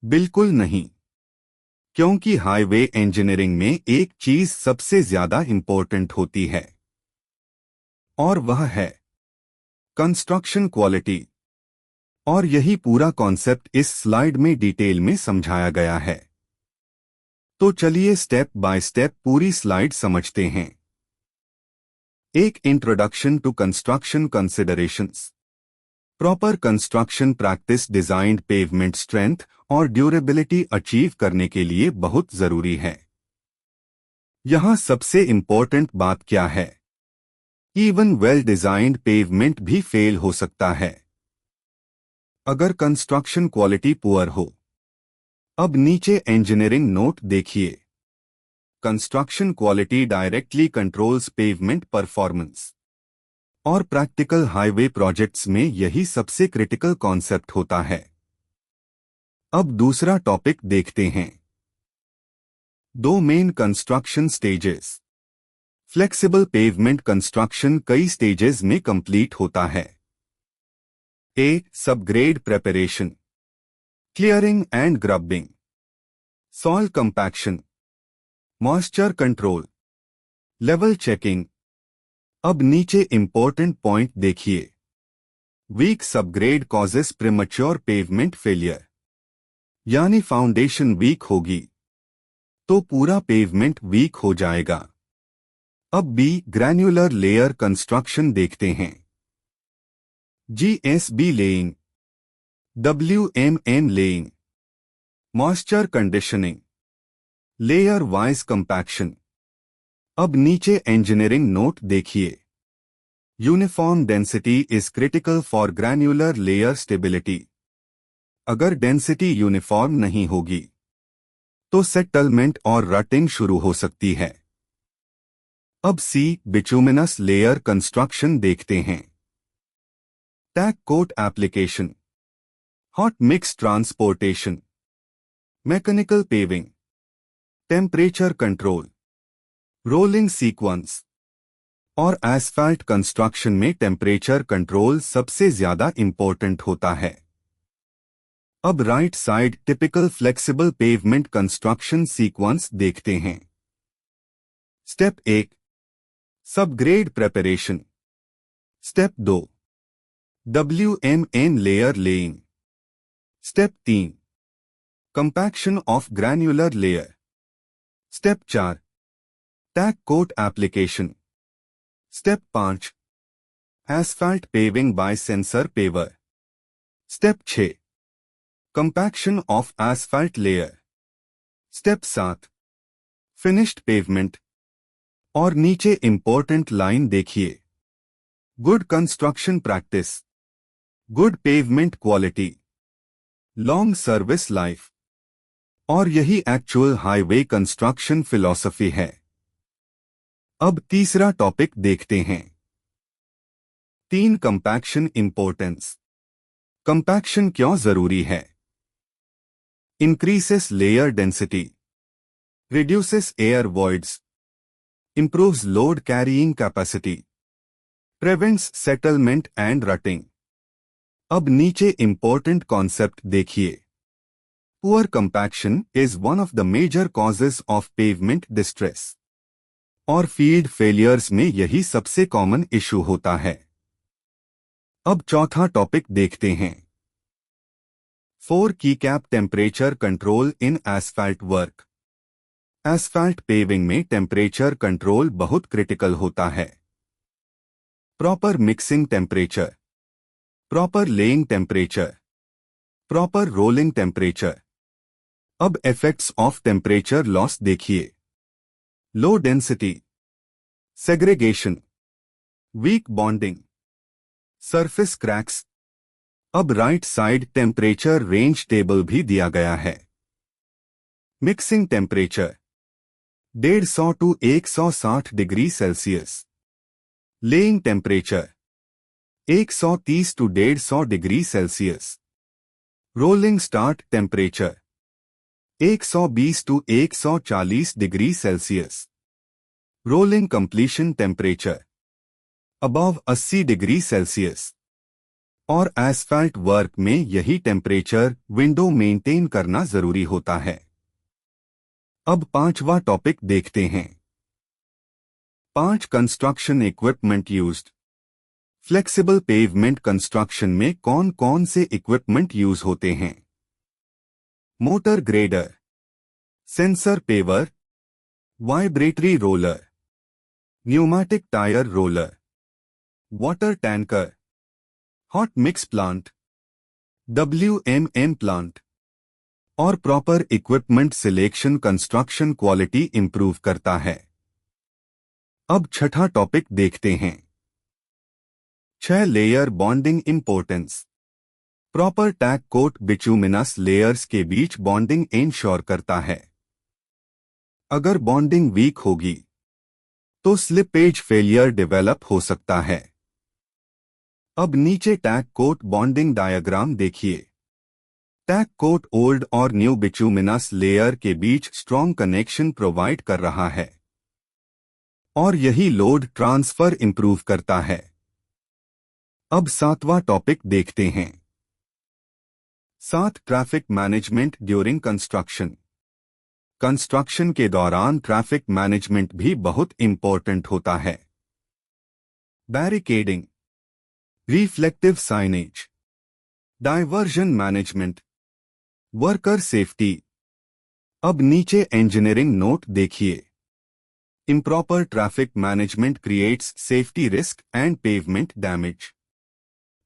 बिल्कुल नहीं, क्योंकि हाईवे इंजीनियरिंग में एक चीज सबसे ज्यादा इंपॉर्टेंट होती है और वह है कंस्ट्रक्शन क्वालिटी। और यही पूरा कॉन्सेप्ट इस स्लाइड में डिटेल में समझाया गया है। तो चलिए स्टेप बाय स्टेप पूरी स्लाइड समझते हैं। एक introduction to construction considerations. Proper construction practice designed pavement strength और ड्यूरेबिलिटी अचीव करने के लिए बहुत जरूरी है। यहां सबसे इंपॉर्टेंट बात क्या है? इवन वेल डिजाइन्ड पेवमेंट भी फेल हो सकता है अगर कंस्ट्रक्शन क्वालिटी पुअर हो। अब नीचे इंजीनियरिंग नोट देखिए। Construction quality directly controls pavement performance. और प्रैक्टिकल हाईवे प्रोजेक्ट्स में यही सबसे क्रिटिकल कॉन्सेप्ट होता है। अब दूसरा टॉपिक देखते हैं। दो main construction stages. Flexible pavement construction कई स्टेजेस में कंप्लीट होता है। A. Subgrade preparation, clearing and grubbing, soil compaction, moisture control, level checking. अब नीचे इंपॉर्टेंट पॉइंट देखिए। Weak subgrade causes premature pavement failure, यानी फाउंडेशन वीक होगी तो पूरा पेवमेंट वीक हो जाएगा। अब बी ग्रैन्युलर लेयर कंस्ट्रक्शन देखते हैं। GSB laying, WMN laying, moisture conditioning, layer wise compaction. अब नीचे इंजीनियरिंग नोट देखिए। Uniform density is critical for granular layer stability. अगर डेंसिटी यूनिफॉर्म नहीं होगी तो सेटलमेंट और रटिंग शुरू हो सकती है। अब सी बिटुमिनस लेयर कंस्ट्रक्शन देखते हैं। Tack coat application, hot mix transportation, mechanical paving, temperature control, rolling sequence और एस्फाल्ट कंस्ट्रक्शन में टेम्परेचर कंट्रोल सबसे ज्यादा इंपॉर्टेंट होता है। अब right side typical flexible pavement construction sequence देखते हैं। Step 1 subgrade preparation, step 2 WMN layer laying, step 3 compaction of granular layer, step 4 tack coat application, step 5 asphalt paving by sensor paver, step 6 compaction of asphalt layer, step 7 finished pavement. और नीचे important line देखिए। Good construction practice, good pavement quality, long service life. और यही actual highway construction philosophy है। अब तीसरा topic देखते हैं। 3 कंपैक्शन इंपॉर्टेंस। कंपैक्शन क्यों जरूरी है? Increases layer density, reduces air voids, improves load carrying capacity, prevents settlement and rutting. अब नीचे इंपॉर्टेंट कॉन्सेप्ट देखिए। Poor compaction is one of the major causes of pavement distress और field failures में यही सबसे कॉमन इशू होता है। अब चौथा टॉपिक देखते हैं। 4 की कैप temperature control in asphalt work. Asphalt paving में टेम्परेचर कंट्रोल बहुत क्रिटिकल होता है। Proper mixing temperature, proper laying temperature, proper rolling temperature. अब इफेक्ट्स ऑफ टेम्परेचर लॉस देखिए। Low density, segregation, weak bonding, surface cracks. अब right side temperature range table भी दिया गया है। Mixing temperature 150 to 160 degree Celsius, laying temperature 130 to 150 degree Celsius, rolling start temperature 120 to 140 degree Celsius, rolling completion temperature above 80 degree Celsius. और asphalt work में यही temperature window maintain करना जरूरी होता है। अब पांचवा टॉपिक देखते हैं। 5 construction equipment used. Flexible pavement construction में कौन कौन से इक्विपमेंट यूज होते हैं? Motor grader, sensor paver, vibratory roller, pneumatic tyre roller, water tanker, hot mix plant, WMN plant. और proper equipment selection construction quality improve करता है। अब छठा टॉपिक देखते हैं। 6 layer bonding importance. Proper tack coat bituminous layers के बीच bonding ensure करता है। अगर बॉन्डिंग वीक होगी तो स्लिपेज फेलियर डेवलप हो सकता है। अब नीचे टैग कोट बॉन्डिंग डायग्राम देखिए। टैग कोट ओल्ड और न्यू बिटुमिनस लेयर के बीच स्ट्रॉन्ग कनेक्शन प्रोवाइड कर रहा है और यही लोड ट्रांसफर इंप्रूव करता है। अब 7वां टॉपिक देखते हैं। 7 traffic management during construction. Construction के दौरान ट्रैफिक मैनेजमेंट भी बहुत इंपॉर्टेंट होता है। Barricading, reflective signage, diversion management, worker safety. अब नीचे इंजीनियरिंग नोट देखिए। Improper traffic management creates safety risk and pavement damage,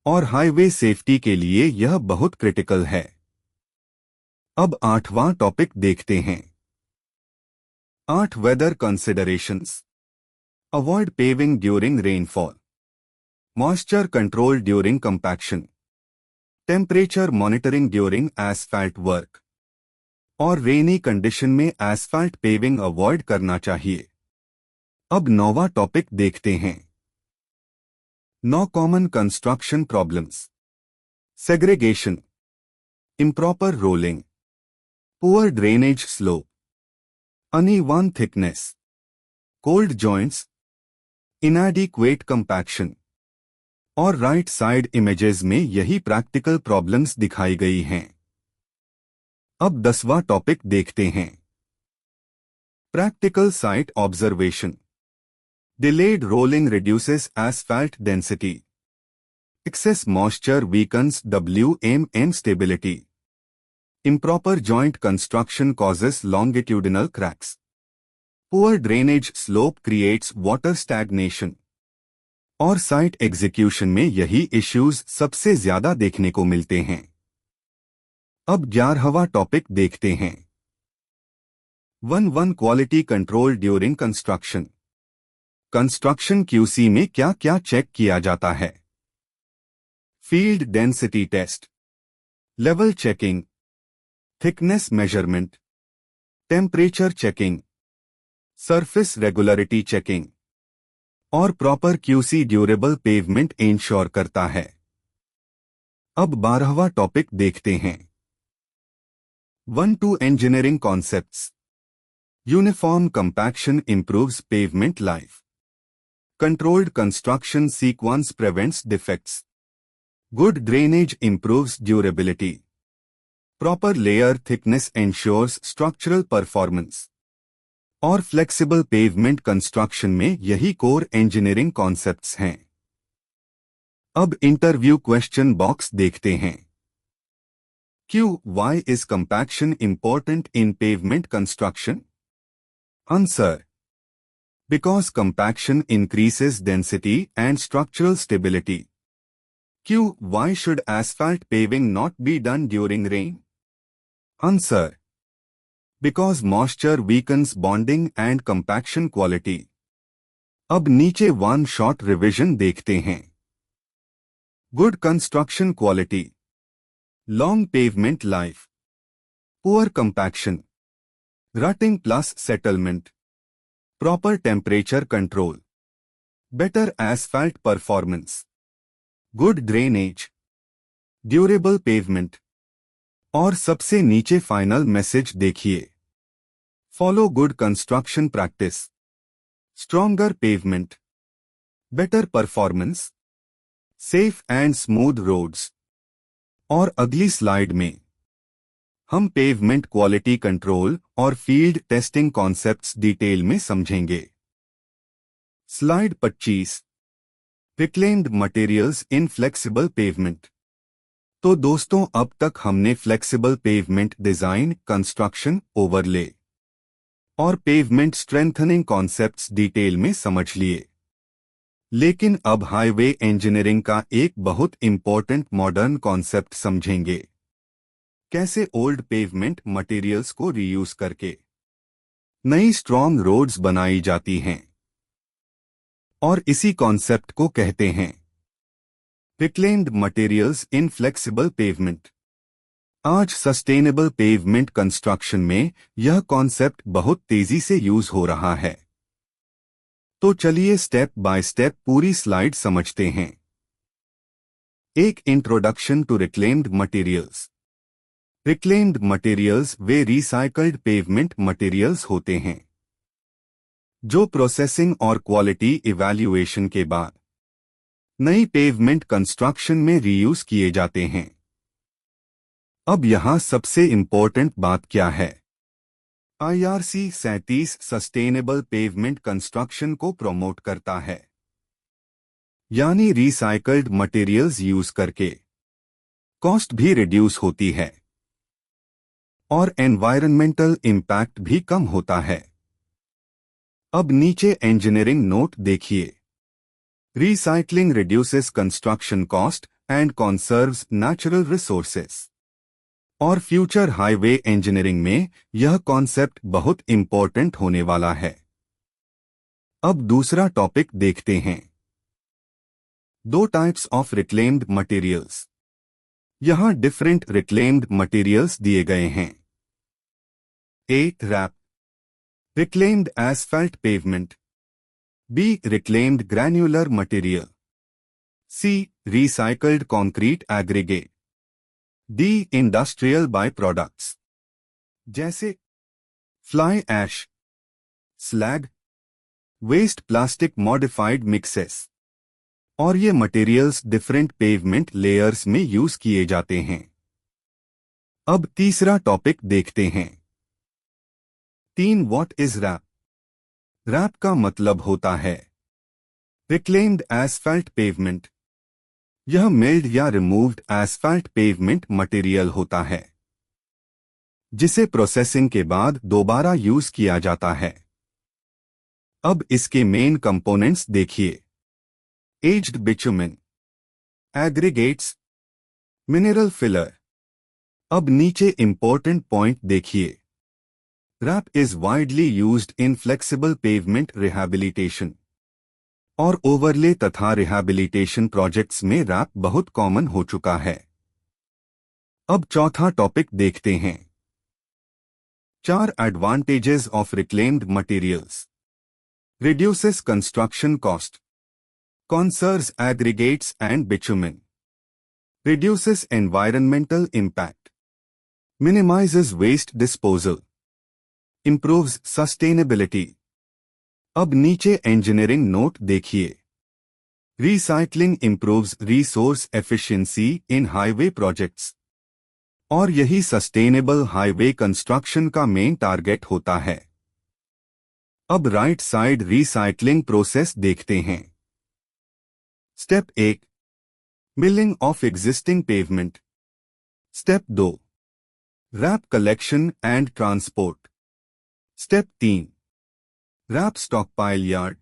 और हाईवे सेफ्टी के लिए यह बहुत क्रिटिकल है। अब 8वां टॉपिक देखते हैं। 8 weather considerations. Avoid paving during rainfall, moisture control during compaction, temperature monitoring during asphalt work, और रेनी कंडीशन में एस्फाल्ट पेविंग अवॉइड करना चाहिए। अब 9वां टॉपिक देखते हैं। 9 common construction problems. Segregation, improper rolling, poor drainage slope, uneven thickness, cold joints, inadequate compaction. और right side images में यही प्रैक्टिकल प्रॉब्लम्स दिखाई गई हैं। अब 10वां टॉपिक देखते हैं। Practical site observation. Delayed rolling reduces asphalt density, excess moisture weakens WMM stability, improper joint construction causes longitudinal cracks, poor drainage slope creates water stagnation। और site execution में यही इश्यूज सबसे ज्यादा देखने को मिलते हैं। अब 11वां टॉपिक देखते हैं। 1 quality control during construction. Construction QC में क्या क्या चेक किया जाता है? Field density test, level checking, thickness measurement, temperature checking, surface regularity checking, और proper QC durable pavement ensure करता है। अब 12वां टॉपिक देखते हैं। 1-2 engineering concepts. Uniform compaction improves pavement life, controlled construction sequence prevents defects, good drainage improves durability, proper layer thickness ensures structural performance. और flexible pavement construction में यही core engineering concepts हैं। अब इंटरव्यू क्वेश्चन बॉक्स देखते हैं। Why is compaction important in pavement construction? Answer: because compaction increases density and structural stability. Why should asphalt paving not be done during rain? Answer: because moisture weakens bonding and compaction quality. अब नीचे 1 short revision देखते हैं। Good construction quality, long pavement life, poor compaction, rutting plus settlement, proper temperature control, better asphalt performance, good drainage, durable pavement. और सबसे नीचे final message देखिए। Follow good construction practice, stronger pavement, better performance, safe and smooth roads. और अगली slide में हम pavement quality control और field testing concepts detail में समझेंगे। Slide 25, reclaimed materials in flexible pavement. तो दोस्तों, अब तक हमने flexible pavement design, construction, overlay और पेवमेंट स्ट्रेंथनिंग कॉन्सेप्ट्स डिटेल में समझ लिए। लेकिन अब हाईवे इंजीनियरिंग का एक बहुत इंपॉर्टेंट मॉडर्न कॉन्सेप्ट समझेंगे। कैसे ओल्ड पेवमेंट मटेरियल्स को रीयूज करके नई स्ट्रॉन्ग रोड्स बनाई जाती हैं। और इसी कॉन्सेप्ट को कहते हैं reclaimed materials in flexible pavement. आज सस्टेनेबल पेवमेंट कंस्ट्रक्शन में यह कॉन्सेप्ट बहुत तेजी से यूज हो रहा है। तो चलिए स्टेप बाय स्टेप पूरी स्लाइड समझते हैं। एक introduction to reclaimed materials. Reclaimed materials वे रिसाइकल्ड पेवमेंट मटेरियल्स होते हैं जो प्रोसेसिंग और क्वालिटी इवैल्यूएशन के बाद नई पेवमेंट कंस्ट्रक्शन में रीयूज किए जाते हैं। अब यहां सबसे इंपॉर्टेंट बात क्या है? IRC 37 सस्टेनेबल पेवमेंट कंस्ट्रक्शन को प्रमोट करता है, यानी रिसाइकल्ड मटेरियल्स यूज करके कॉस्ट भी रिड्यूस होती है और एनवायरनमेंटल इम्पैक्ट भी कम होता है। अब नीचे इंजीनियरिंग नोट देखिए। Recycling reduces construction cost and conserves natural resources. और फ्यूचर हाईवे इंजीनियरिंग में यह कॉन्सेप्ट बहुत इंपॉर्टेंट होने वाला है। अब दूसरा टॉपिक देखते हैं। दो टाइप्स ऑफ रिक्लेम्ड मटेरियल्स। यहां डिफरेंट रिक्लेम्ड मटेरियल्स दिए गए हैं। A. RAP, reclaimed asphalt pavement. B. Reclaimed granular material. C. Recycled concrete aggregate. D. Industrial by products जैसे fly ash, slag, waste plastic modified mixes. और ये materials different pavement layers में use किए जाते हैं। अब तीसरा टॉपिक देखते हैं। 3. What is rap? रैप का मतलब होता है रिक्लेम्ड एसफल्ट पेवमेंट। यह मिल्ड या रिमूव्ड एसफल्ट पेवमेंट मटेरियल होता है जिसे प्रोसेसिंग के बाद दोबारा यूज किया जाता है। अब इसके मेन कंपोनेंट्स देखिए। Aged bitumen, aggregates, mineral filler. अब नीचे इंपॉर्टेंट पॉइंट देखिए। RAP is widely used in flexible pavement rehabilitation और ओवरले तथा रिहैबिलिटेशन प्रोजेक्ट्स में रैप बहुत कॉमन हो चुका है। अब चौथा टॉपिक देखते हैं। 4 advantages of reclaimed materials. Reduces construction cost, conserves aggregates and bitumen, reduces environmental impact, minimizes waste disposal, improves sustainability। अब नीचे इंजीनियरिंग नोट देखिए। Recycling improves resource efficiency in highway projects और यही सस्टेनेबल हाईवे कंस्ट्रक्शन का main target होता है। अब right side recycling process देखते हैं। Step 1, milling of existing pavement. Step 2, RAP collection and transport. Step 3, RAP stockpile yard.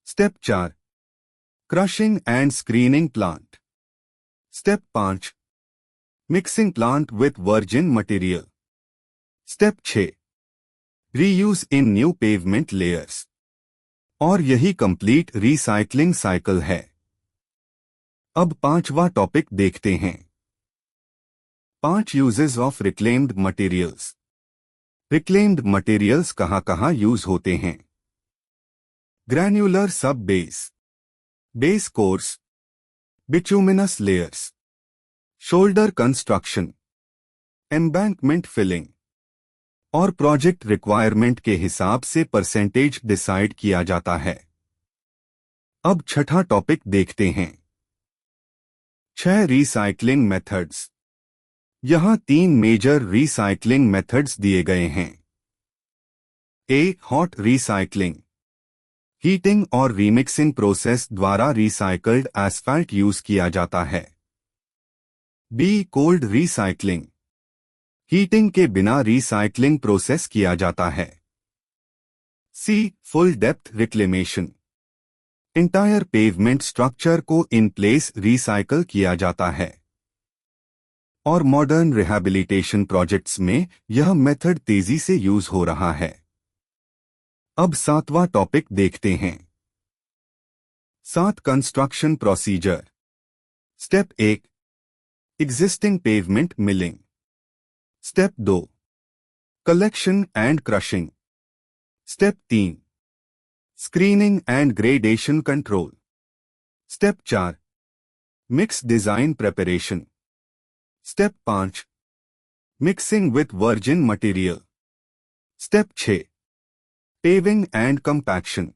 Step 4, crushing and screening plant. Step 5, mixing plant with virgin material. Step 6, reuse in new pavement layers. और यही complete recycling cycle है। अब पांचवा topic देखते हैं। 5 uses of reclaimed materials. Reclaimed materials कहां use होते हैं? ग्रैन्युलर सब base, base course, bituminous layers, shoulder construction, embankment filling. और प्रोजेक्ट रिक्वायरमेंट के हिसाब से परसेंटेज डिसाइड किया जाता है। अब छठा टॉपिक देखते हैं। 6 रिसाइकलिंग मेथड्स। यहां 3 मेजर रिसाइकलिंग मेथड्स दिए गए हैं। ए. हॉट रिसाइकलिंग, हीटिंग और रीमिक्सिंग प्रोसेस द्वारा रिसाइकल्ड एस्फल्ट यूज किया जाता है। बी. कोल्ड रिसाइकलिंग, हीटिंग के बिना रिसाइकलिंग प्रोसेस किया जाता है। C. Full depth reclamation, entire pavement structure को इन प्लेस रिसाइकल किया जाता है। और मॉडर्न रिहैबिलिटेशन प्रोजेक्ट्स में यह मेथड तेजी से यूज हो रहा है। अब 7वां टॉपिक देखते हैं। 7 construction procedure. Step 1, existing pavement milling. Step 2, collection and crushing. Step 3, screening and gradation control. Step 4, mix design preparation. Step 5, mixing with virgin material. Step 6, paving and compaction.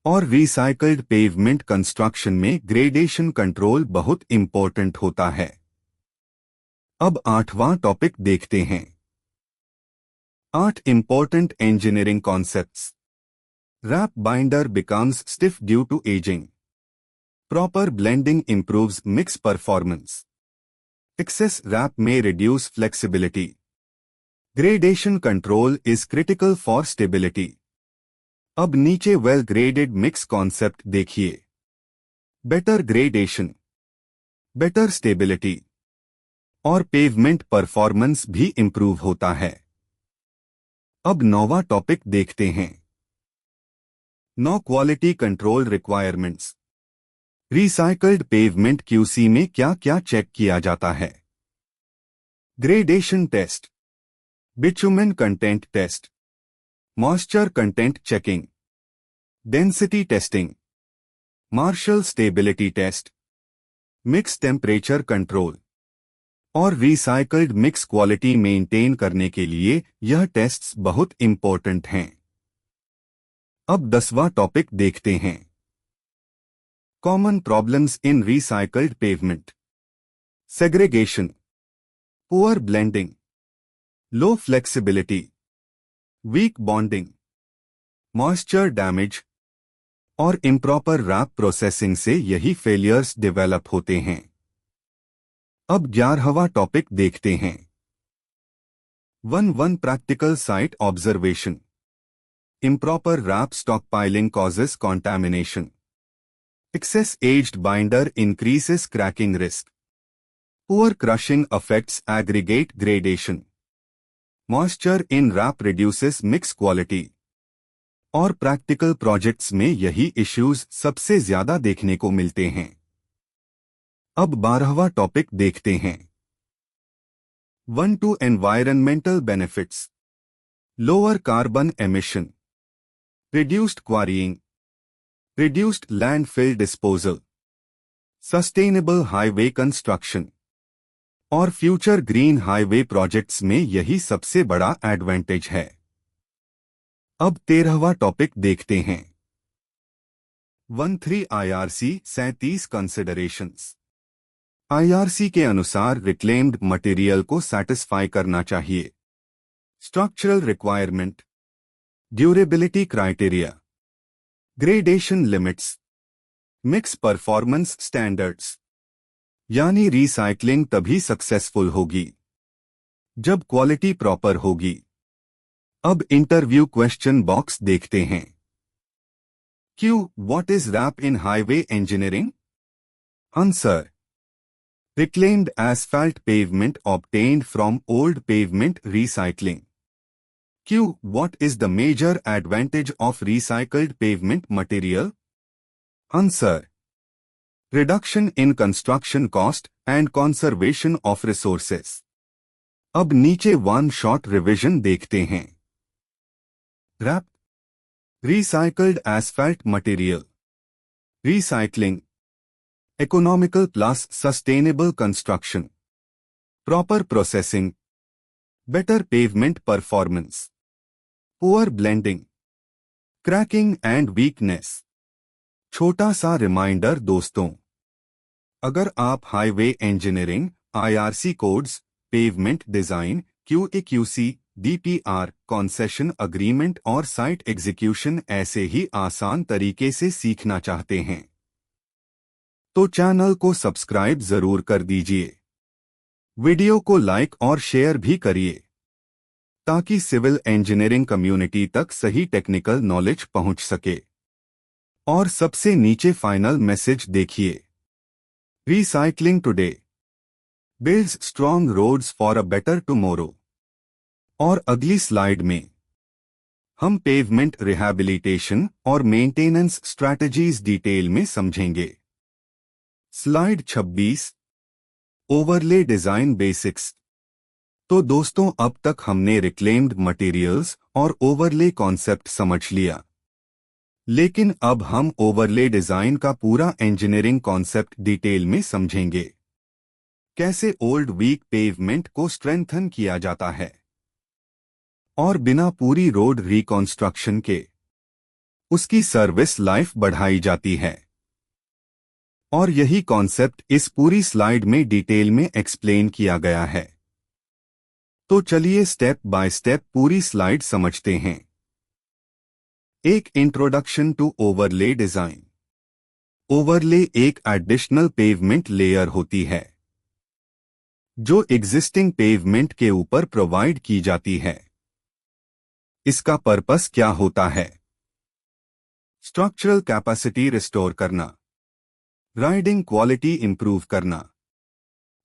और रिसाइकल्ड पेवमेंट कंस्ट्रक्शन में gradation control बहुत important होता है। अब 8वां topic देखते हैं। 8 important engineering concepts. Wrap binder becomes stiff due to aging. Proper blending improves mix performance. Excess wrap may reduce flexibility. Gradation control is critical for stability. अब नीचे well graded mix concept देखिए। Better gradation, better stability और pavement performance भी improve होता है। अब 9वां topic देखते हैं। नो quality control requirements. Recycled pavement QC में क्या क्या चेक किया जाता है? Gradation test, bitumen content test, moisture content checking, density testing, Marshall stability test, mix temperature control और रिसाइकल्ड मिक्स क्वालिटी मेंटेन करने के लिए यह टेस्ट्स बहुत इंपॉर्टेंट हैं। अब 10वां टॉपिक देखते हैं। Common problems in recycled pavement. Segregation, poor blending, low flexibility, weak bonding, moisture damage और इम्प्रॉपर रैप प्रोसेसिंग से यही फेलियर्स डेवलप होते हैं। अब 11वां टॉपिक देखते हैं। 1 practical site observation. Improper wrap stockpiling causes contamination. Excess aged binder increases cracking risk. Poor crushing affects aggregate gradation. Moisture in wrap reduces mix quality. और practical projects में यही इश्यूज सबसे ज्यादा देखने को मिलते हैं। अब 12वां टॉपिक देखते हैं। 1 environmental benefits. Lower carbon emission, reduced quarrying, reduced landfill disposal, sustainable highway construction और फ्यूचर ग्रीन हाईवे प्रोजेक्ट्स में यही सबसे बड़ा एडवांटेज है। अब 13वां टॉपिक देखते हैं। 13 IRC 37 कंसिडरेशंस। IRC के अनुसार रिक्लेम्ड मटेरियल को सेटिस्फाई करना चाहिए। Structural requirement, durability criteria, gradation limits, mix performance standards. यानी रिसाइकलिंग तभी सक्सेसफुल होगी जब क्वालिटी प्रॉपर होगी। अब इंटरव्यू क्वेश्चन बॉक्स देखते हैं। What is RAP in highway engineering? Answer, reclaimed asphalt pavement obtained from old pavement recycling. What is the major advantage of recycled pavement material? Answer, reduction in construction cost and conservation of resources. अब नीचे one shot revision देखते हैं। RAP, recycled asphalt material, recycling, economical plus sustainable construction, proper processing, better pavement performance, poor blending, cracking and weakness। छोटा सा reminder दोस्तों, अगर आप highway engineering, IRC codes, pavement design, QAQC, DPR, concession agreement और site execution ऐसे ही आसान तरीके से सीखना चाहते हैं तो चैनल को सब्सक्राइब जरूर कर दीजिए। वीडियो को लाइक और शेयर भी करिए ताकि सिविल इंजीनियरिंग कम्युनिटी तक सही टेक्निकल नॉलेज पहुंच सके। और सबसे नीचे फाइनल मैसेज देखिए। Recycling today builds strong roads for a better tomorrow. और अगली स्लाइड में हम पेवमेंट रिहैबिलिटेशन और मेंटेनेंस स्ट्रैटेजीज डिटेल में समझेंगे। Slide 26, overlay design basics. तो दोस्तों, अब तक हमने रिक्लेम्ड मटेरियल्स और ओवरले कॉन्सेप्ट समझ लिया, लेकिन अब हम ओवरले डिजाइन का पूरा इंजीनियरिंग कॉन्सेप्ट डिटेल में समझेंगे। कैसे ओल्ड वीक पेवमेंट को स्ट्रेंथन किया जाता है और बिना पूरी रोड रिकॉन्स्ट्रक्शन के उसकी सर्विस लाइफ बढ़ाई जाती है। और यही कॉन्सेप्ट इस पूरी स्लाइड में डिटेल में एक्सप्लेन किया गया है। तो चलिए स्टेप बाय स्टेप पूरी स्लाइड समझते हैं। एक introduction to overlay design. Overlay एक एडिशनल पेवमेंट लेयर होती है जो एग्जिस्टिंग पेवमेंट के ऊपर प्रोवाइड की जाती है। इसका पर्पस क्या होता है? स्ट्रक्चरल कैपेसिटी रिस्टोर करना, राइडिंग क्वालिटी इंप्रूव करना।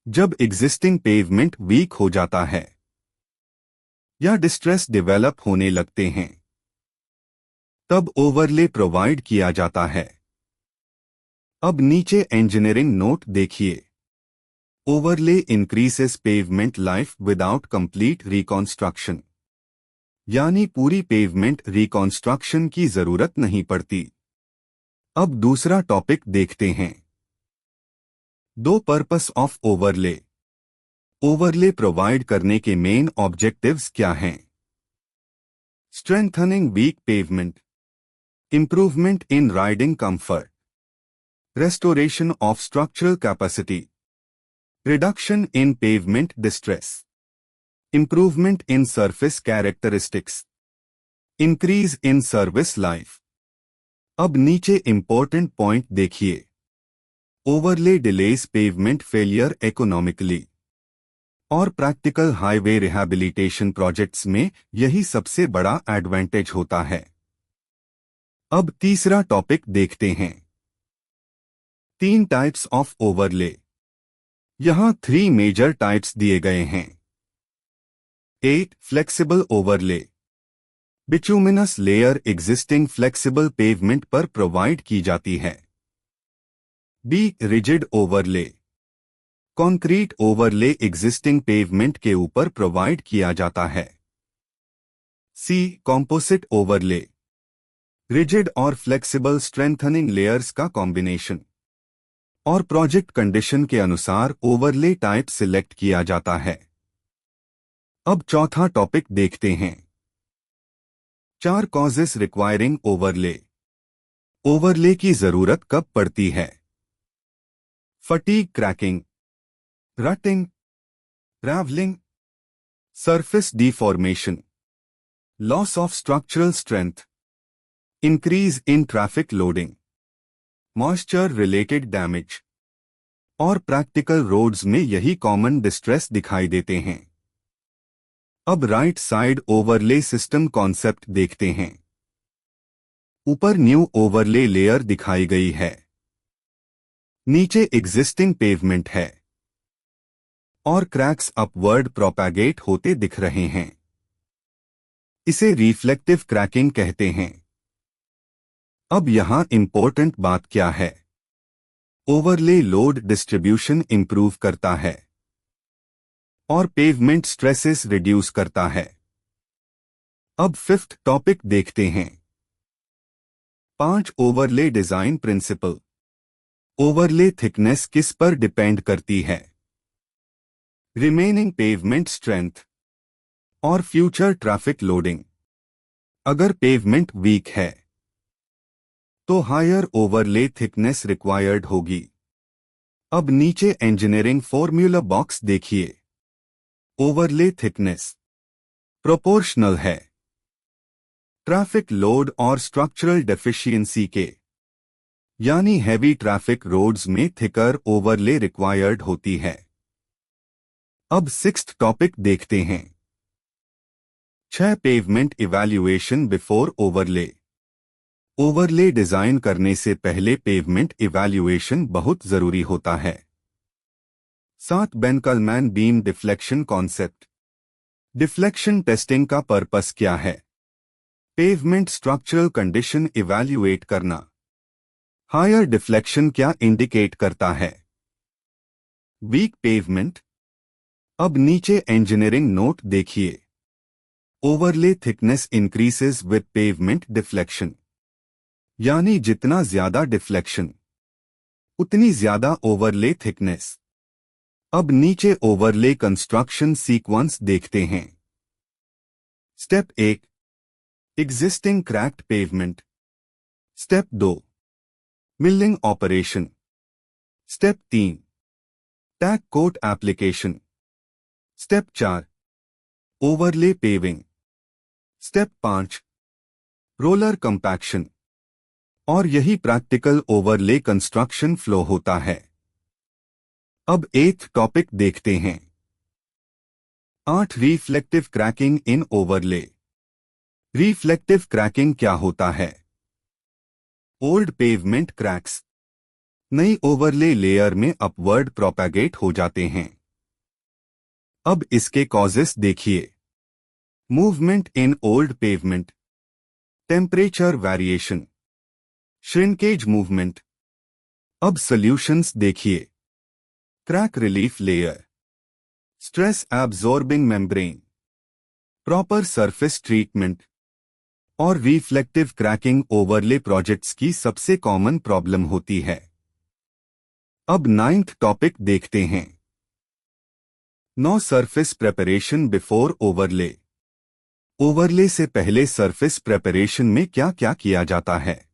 जब एग्जिस्टिंग पेवमेंट वीक हो जाता है या डिस्ट्रेस डेवलप होने लगते हैं तब ओवरले प्रोवाइड किया जाता है। अब नीचे इंजीनियरिंग नोट देखिए। Overlay increases pavement life without complete reconstruction, यानी पूरी पेवमेंट रिकॉन्स्ट्रक्शन की जरूरत नहीं पड़ती। अब दूसरा टॉपिक देखते हैं। दो purpose of overlay. Overlay provide करने के मेन ऑब्जेक्टिव्स क्या हैं? Strengthening weak pavement, improvement in riding comfort, restoration of structural capacity, reduction in pavement distress, improvement in surface characteristics, increase in service life। अब नीचे important point देखिए। Overlay delays pavement failure economically, और practical highway rehabilitation projects में यही सबसे बड़ा advantage होता है। अब तीसरा टॉपिक देखते हैं। 3 टाइप्स ऑफ ओवरले। यहां 3 मेजर टाइप्स दिए गए हैं। 8 flexible overlay. Bituminous layer existing flexible pavement पर प्रोवाइड की जाती है। B rigid overlay. Concrete overlay existing pavement के ऊपर प्रोवाइड किया जाता है। सी कॉम्पोजिट ओवरले। रिजिड और फ्लेक्सिबल स्ट्रेंथनिंग लेयर्स का कॉम्बिनेशन। और प्रोजेक्ट कंडीशन के अनुसार ओवरले टाइप सिलेक्ट किया जाता है। अब चौथा टॉपिक देखते हैं। 4 कॉजेस रिक्वायरिंग ओवरले। ओवरले की जरूरत कब पड़ती है? Fatigue cracking, rutting, travelling, surface deformation, loss of structural strength, increase in traffic loading, moisture related damage. और प्रैक्टिकल रोड्स में यही कॉमन डिस्ट्रेस दिखाई देते हैं। अब right side overlay system concept देखते हैं। ऊपर न्यू ओवरले लेयर दिखाई गई है, नीचे एग्जिस्टिंग पेवमेंट है और क्रैक्स अपवर्ड प्रोपैगेट होते दिख रहे हैं। इसे रिफ्लेक्टिव क्रैकिंग कहते हैं। अब यहां इंपॉर्टेंट बात क्या है? ओवरले लोड डिस्ट्रीब्यूशन इंप्रूव करता है और पेवमेंट स्ट्रेसेस रिड्यूस करता है। अब 5th टॉपिक देखते हैं। 5 overlay design principle. Overlay thickness किस पर डिपेंड करती है? रिमेनिंग पेवमेंट स्ट्रेंथ और फ्यूचर ट्रैफिक लोडिंग। अगर पेवमेंट वीक है तो हायर ओवरले थिकनेस रिक्वायर्ड होगी। अब नीचे इंजीनियरिंग फॉर्मूला बॉक्स देखिए। ओवरले थिकनेस प्रोपोर्शनल है ट्रैफिक लोड और स्ट्रक्चरल डेफिशिएंसी के, यानी हैवी ट्रैफिक रोड्स में थिकर ओवरले रिक्वायर्ड होती है। अब 6th टॉपिक देखते हैं। 6 pavement evaluation before overlay. Overlay design करने से पहले पेवमेंट इवैल्यूएशन बहुत जरूरी होता है। 7 Benkelman beam deflection concept. Deflection testing का पर्पस क्या है? पेवमेंट स्ट्रक्चरल कंडीशन इवैल्यूएट करना। हायर डिफ्लेक्शन क्या इंडिकेट करता है? Weak pavement. अब नीचे इंजीनियरिंग नोट देखिए। Overlay thickness increases with pavement deflection, यानी जितना ज्यादा डिफ्लेक्शन उतनी ज्यादा ओवरले थिकनेस। अब नीचे ओवरले कंस्ट्रक्शन सीक्वेंस देखते हैं। Step 1 existing cracked pavement. Step 2, milling operation. Step 3, tag coat application. Step 4, overlay paving. Step 5, roller compaction. और यही प्रैक्टिकल ओवरले कंस्ट्रक्शन फ्लो होता है। अब 8th टॉपिक देखते हैं। 8, रिफ्लेक्टिव क्रैकिंग इन ओवरले। रिफ्लेक्टिव क्रैकिंग क्या होता है? ओल्ड पेवमेंट क्रैक्स नई ओवरले लेयर में अपवर्ड प्रोपैगेट हो जाते हैं। अब इसके कॉजेस देखिए। Movement in old pavement, temperature variation, shrinkage movement. अब सॉल्यूशंस देखिए। Crack relief layer, stress absorbing membrane, proper surface treatment और रिफ्लेक्टिव क्रैकिंग ओवरले प्रोजेक्ट्स की सबसे कॉमन प्रॉब्लम होती है। अब 9th टॉपिक देखते हैं। नो surface preparation before overlay. Overlay से पहले सरफेस प्रेपरेशन में क्या क्या किया जाता है?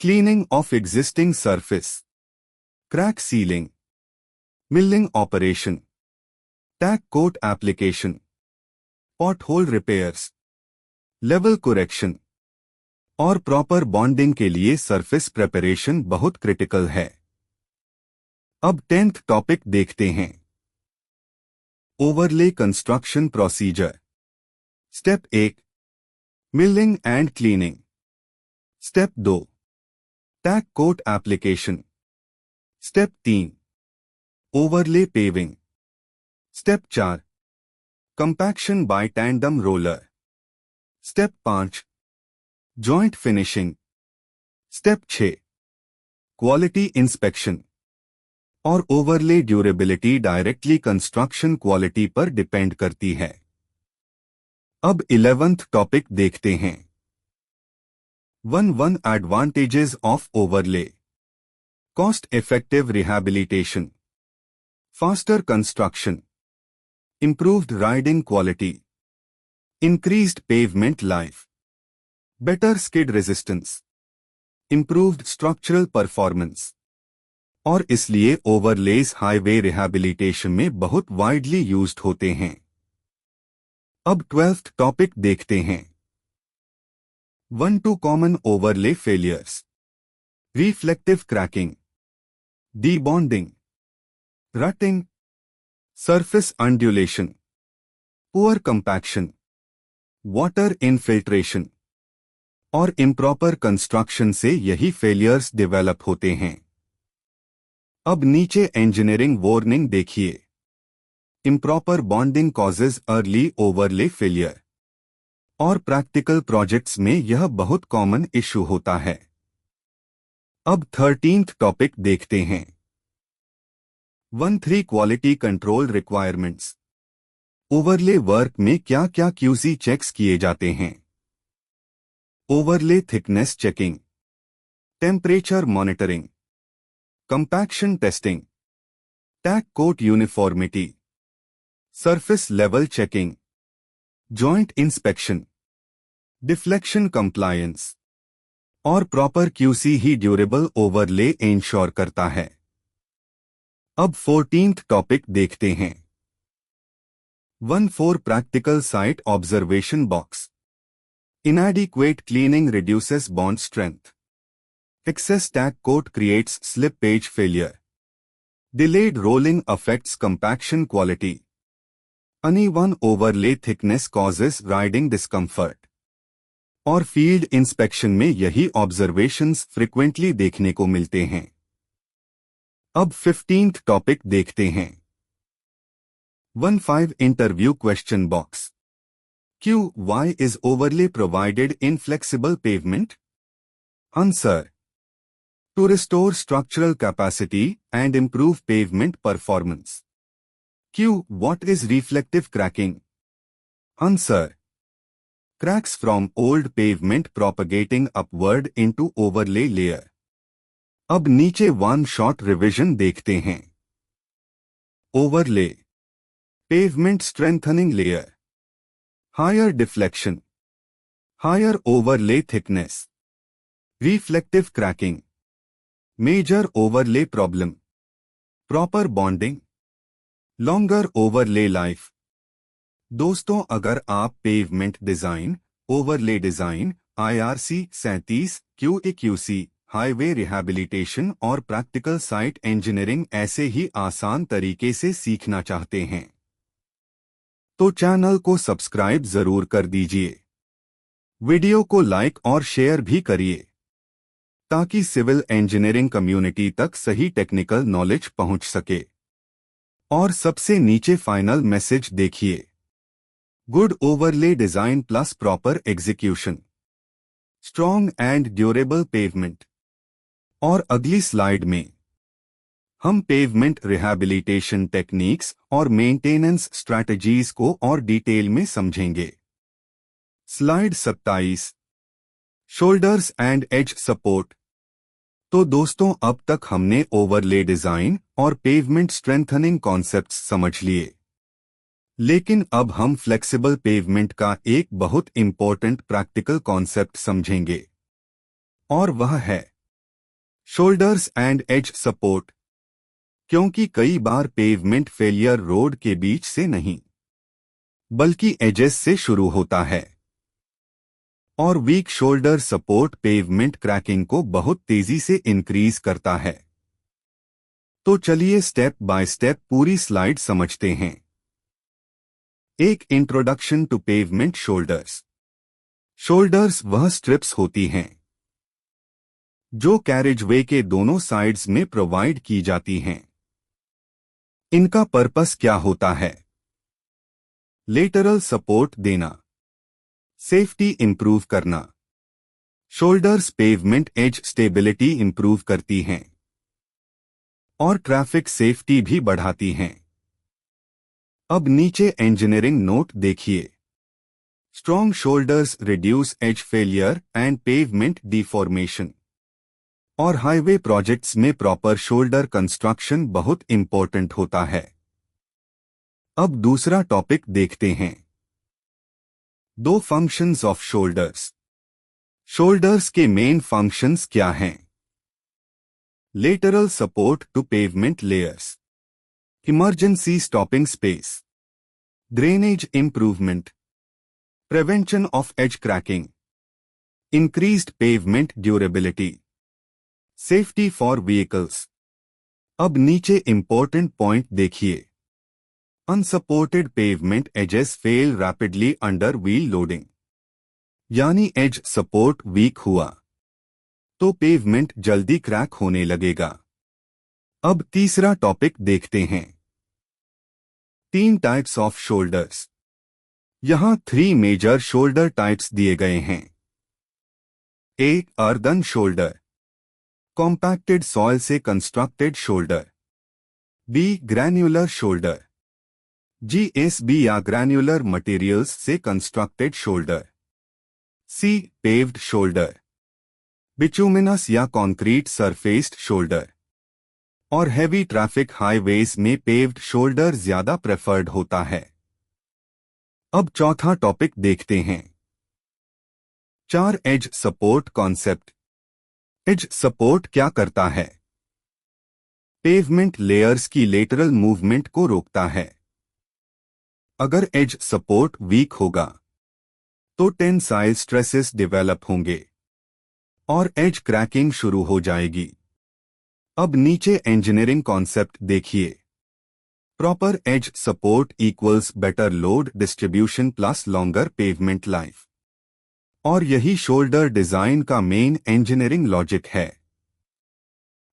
Cleaning of existing surface, crack sealing, milling operation, tack coat application, pothole repairs, level correction और प्रॉपर बॉन्डिंग के लिए सरफेस प्रेपरेशन बहुत क्रिटिकल है। अब 10th टॉपिक देखते हैं। Overlay construction procedure. Step 1, milling and cleaning. Step 2, tack coat application. Step 3, overlay paving. Step 4, compaction by tandem roller. Step 5, joint finishing. Step 6, quality inspection. और overlay durability directly construction quality पर depend करती है। अब 11th topic देखते हैं। 1 advantages of overlay. Cost effective rehabilitation, faster construction, improved riding quality, increased pavement life, better skid resistance, improved structural performance। और इसलिए overlays highway rehabilitation में बहुत वाइडली यूज्ड होते हैं। अब 12th टॉपिक देखते हैं। 1-2 common overlay failures. Reflective cracking, debonding, rutting, surface undulation, poor compaction, water infiltration और इम्प्रॉपर कंस्ट्रक्शन से यही फेलियर्स डेवलप होते हैं। अब नीचे इंजीनियरिंग वार्निंग देखिए। Improper bonding causes early overlay failure और प्रैक्टिकल प्रोजेक्ट्स में यह बहुत कॉमन इशू होता है। अब 13th टॉपिक देखते हैं। 1-3 quality control requirements. Overlay work में क्या क्या क्यूसी चेक्स किए जाते हैं? Overlay thickness checking, temperature monitoring, compaction testing, tack coat uniformity, surface level checking, joint inspection, deflection compliance और प्रॉपर क्यूसी ही ड्यूरेबल ओवरले इंश्योर करता है। अब 14th टॉपिक देखते हैं। 1-4 practical site observation box. Inadequate cleaning reduces bond strength. Excess tag coat creates slip page failure. Delayed rolling affects compaction quality. Uneven overlay thickness causes riding discomfort. और field inspection में यही observations frequently देखने को मिलते हैं। अब 15th topic देखते हैं। 1-5 interview question box. Q. Why is overlay provided in flexible pavement? Answer. To restore structural capacity and improve pavement performance. Q. What is reflective cracking? Answer. Cracks from old pavement propagating upward into overlay layer. अब नीचे one shot revision देखते हैं। Overlay, pavement strengthening layer, higher deflection, higher overlay thickness, reflective cracking, major overlay problem, proper bonding, longer overlay life। दोस्तों, अगर आप pavement design, overlay design, IRC 37 QAQC, highway rehabilitation और practical site engineering ऐसे ही आसान तरीके से सीखना चाहते हैं तो चैनल को सब्सक्राइब जरूर कर दीजिए। वीडियो को लाइक और शेयर भी करिए ताकि सिविल इंजीनियरिंग कम्युनिटी तक सही टेक्निकल नॉलेज पहुंच सके। और सबसे नीचे फाइनल मैसेज देखिए, good overlay design plus proper execution, strong and durable pavement. और अगली स्लाइड में हम पेवमेंट रिहैबिलिटेशन टेक्निक्स और मेंटेनेंस स्ट्रैटेजीज को और डिटेल में समझेंगे। Slide 27, shoulders and edge support. तो दोस्तों, अब तक हमने ओवरले डिजाइन और पेवमेंट स्ट्रेंथनिंग कॉन्सेप्ट्स समझ लिए, लेकिन अब हम फ्लेक्सिबल पेवमेंट का एक बहुत इंपॉर्टेंट प्रैक्टिकल कॉन्सेप्ट समझेंगे और वह है शोल्डर्स एंड एज सपोर्ट। क्योंकि कई बार पेवमेंट फेलियर रोड के बीच से नहीं बल्कि एजेस से शुरू होता है और weak shoulder support pavement cracking को बहुत तेजी से इंक्रीज करता है। तो चलिए स्टेप बाय स्टेप पूरी स्लाइड समझते हैं। एक introduction to pavement shoulders. Shoulders वह स्ट्रिप्स होती हैं जो कैरेजवे के दोनों साइड्स में प्रोवाइड की जाती हैं। इनका पर्पस क्या होता है? लेटरल सपोर्ट देना, सेफ्टी इंप्रूव करना। Shoulders pavement edge stability improve करती हैं और ट्रैफिक सेफ्टी भी बढ़ाती हैं। अब नीचे इंजीनियरिंग नोट देखिए, strong shoulders reduce edge failure and pavement deformation. और हाईवे प्रोजेक्ट्स में प्रॉपर शोल्डर कंस्ट्रक्शन बहुत इंपॉर्टेंट होता है। अब दूसरा टॉपिक देखते हैं, दो फंक्शंस ऑफ शोल्डर्स। शोल्डर्स के मेन फंक्शंस क्या हैं? Lateral support to pavement layers, emergency stopping space, drainage improvement, prevention of edge cracking, increased pavement durability, safety for vehicles. अब नीचे इंपॉर्टेंट पॉइंट देखिए, unsupported pavement edges fail rapidly under wheel loading. यानी as support week हुआ तो pavement जल्दी crack होने लगेगा। अब तीसरा टॉपिक देखते हैं, 3 टाइप्स ऑफ शोल्डर्स। यहां 3 मेजर शोल्डर टाइप्स दिए गए हैं। A, earthen shoulder, compacted soil से constructed shoulder. B, granular shoulder, GSB या ग्रैन्युलर मटेरियल्स से constructed shoulder. C, paved shoulder, bituminous या कंक्रीट सरफेस्ड शोल्डर। और हैवी ट्रैफिक हाईवेज में पेव्ड शोल्डर ज्यादा प्रेफर्ड होता है। अब चौथा टॉपिक देखते हैं, 4 edge support concept. Edge support क्या करता है? पेवमेंट लेयर्स की लेटरल मूवमेंट को रोकता है। अगर एज सपोर्ट वीक होगा तो टेंसाइल स्ट्रेसेस डेवलप होंगे और एज क्रैकिंग शुरू हो जाएगी। अब नीचे इंजीनियरिंग कॉन्सेप्ट देखिए, proper edge support equals better load distribution plus longer pavement life. और यही शोल्डर डिजाइन का मेन इंजीनियरिंग लॉजिक है।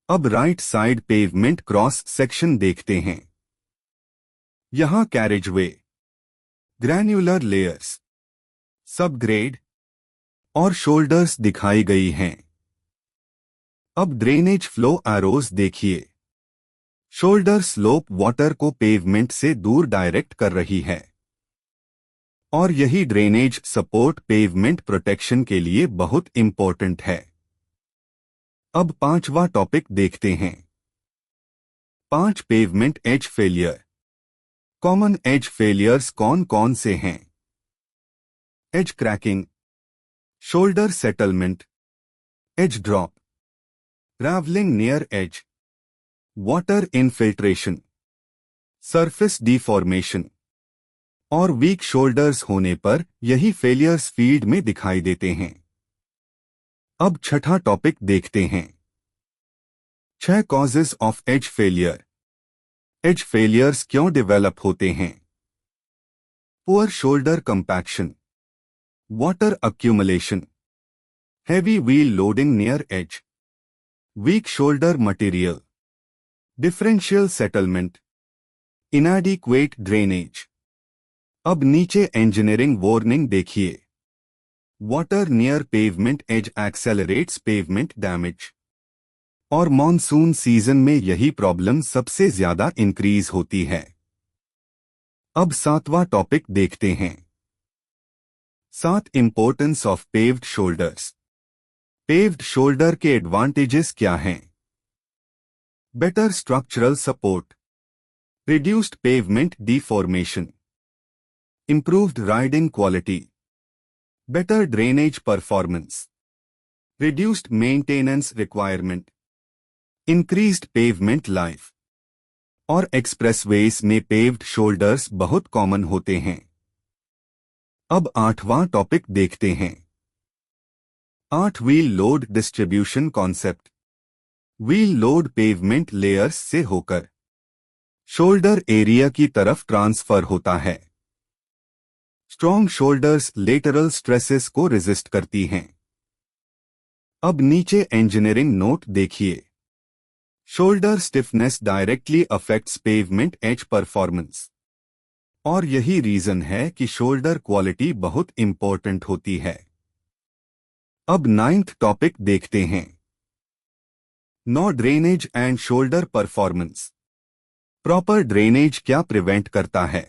अब right side pavement cross section देखते हैं। यहां कैरेजवे, ग्रैन्युलर लेयर्स, सबग्रेड और शोल्डर्स दिखाई गई हैं। अब ड्रेनेज फ्लो एरोज देखिए, शोल्डर स्लोप वाटर को पेवमेंट से दूर डायरेक्ट कर रही है और यही ड्रेनेज सपोर्ट पेवमेंट प्रोटेक्शन के लिए बहुत इंपॉर्टेंट है। अब पांचवा टॉपिक देखते हैं, 5 pavement edge failure. Common edge failures कौन कौन से हैं? Edge cracking, shoulder settlement, edge drop, traveling near edge, water infiltration, surface deformation और वीक शोल्डर्स होने पर यही फेलियर्स फील्ड में दिखाई देते हैं। अब छठा टॉपिक देखते हैं, 6 causes of edge failure. Edge failures क्यों डेवलप होते हैं? Poor shoulder compaction, water accumulation, heavy wheel loading near edge, weak shoulder material, differential settlement, inadequate drainage। अब नीचे engineering warning देखिए। Water near pavement edge accelerates pavement damage। और monsoon season में यही problem सबसे ज्यादा इंक्रीज होती है। अब 7वां टॉपिक देखते हैं, 7 importance of paved shoulders. Paved shoulder के एडवांटेजेस क्या हैं? Better structural support, reduced pavement deformation, improved riding quality, better drainage performance, reduced maintenance requirement, increased pavement life. और एक्सप्रेसवेज में पेव्ड शोल्डर्स बहुत कॉमन होते हैं। अब 8वां टॉपिक देखते हैं, 8 wheel load distribution concept. Wheel load pavement layers से होकर शोल्डर एरिया की तरफ ट्रांसफर होता है। स्ट्रॉन्ग शोल्डर्स लेटरल स्ट्रेसेस को रेजिस्ट करती हैं। अब नीचे इंजीनियरिंग नोट देखिए, shoulder stiffness directly affects pavement edge performance. और यही रीजन है कि शोल्डर क्वालिटी बहुत इंपॉर्टेंट होती है। अब 9th टॉपिक देखते हैं, no drainage and shoulder performance. Proper drainage क्या प्रिवेंट करता है?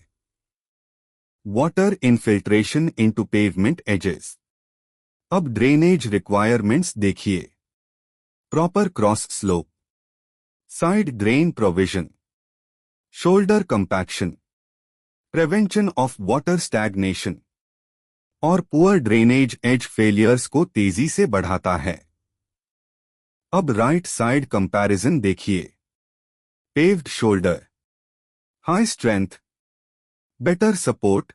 Water infiltration into pavement edges. अब ड्रेनेज रिक्वायरमेंट्स देखिए, proper cross slope, side drain provision, shoulder compaction, prevention of water stagnation. और पुअर ड्रेनेज एज फेलियर्स को तेजी से बढ़ाता है। अब राइट साइड कंपैरिजन देखिए, paved shoulder, high strength, better support,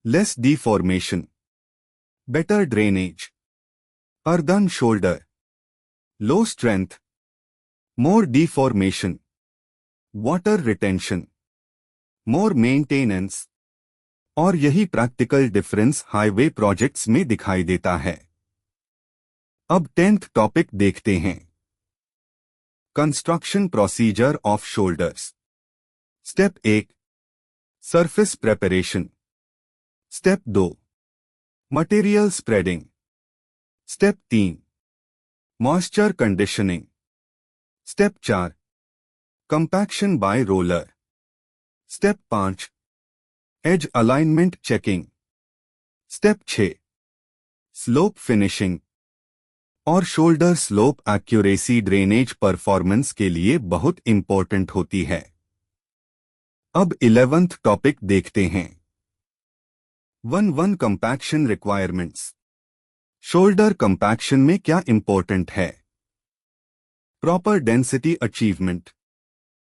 less deformation, better drainage. Earthen shoulder, low strength, more deformation, water retention, मोर maintenance. और यही प्रैक्टिकल डिफरेंस हाईवे प्रोजेक्ट्स में दिखाई देता है। अब 10th टॉपिक देखते हैं, construction procedure of shoulders. Step 1, surface preparation. Step 2, material spreading. Step 3, moisture conditioning. Step 4, compaction by roller. Step 5, edge alignment checking. Step 6, slope finishing. और shoulder slope accuracy drainage performance के लिए बहुत important होती है। अब 11th topic देखते हैं, 1 compaction requirements. Shoulder compaction में क्या इंपॉर्टेंट है? Proper density achievement,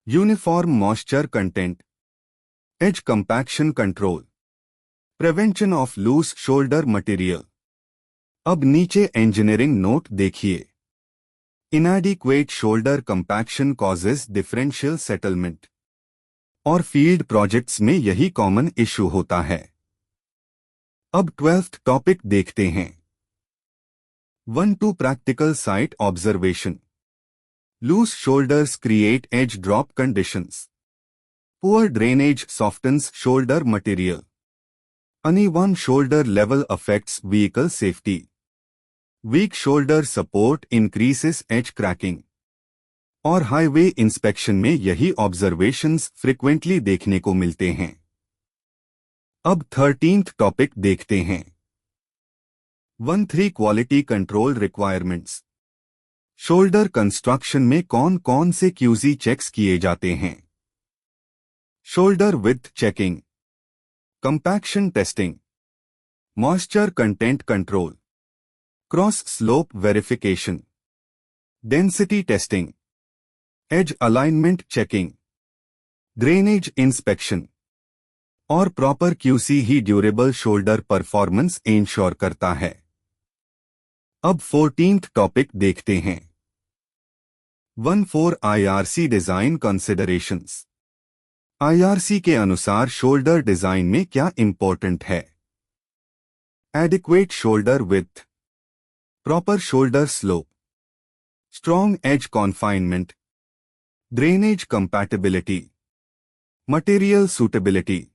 uniform moisture content, edge compaction control, prevention of loose shoulder material. अब नीचे इंजीनियरिंग नोट देखिए, inadequate shoulder compaction causes differential settlement. और फील्ड प्रोजेक्ट्स में यही कॉमन इशू होता है। अब 12th टॉपिक देखते हैं, 1-2 practical site observation. Loose shoulders create edge drop conditions. Poor drainage softens shoulder material. Uneven shoulder level affects vehicle safety. Weak shoulder support increases edge cracking. और highway inspection में यही observations frequently देखने को मिलते हैं। अब 13th टॉपिक देखते हैं, 1-3 quality control requirements. Shoulder construction में कौन कौन से QC चेक्स किए जाते हैं? Shoulder width checking, compaction testing, moisture content control, cross slope verification, density testing, edge alignment checking, drainage inspection और प्रॉपर क्यूसी ही ड्यूरेबल शोल्डर परफॉर्मेंस इंश्योर करता है। अब 14th टॉपिक देखते हैं। 14 आईआरसी डिजाइन कंसिडरेशंस। आईआरसी के अनुसार शोल्डर डिजाइन में क्या इंपॉर्टेंट है? Adequate shoulder width, proper shoulder slope, strong edge confinement, drainage compatibility, material suitability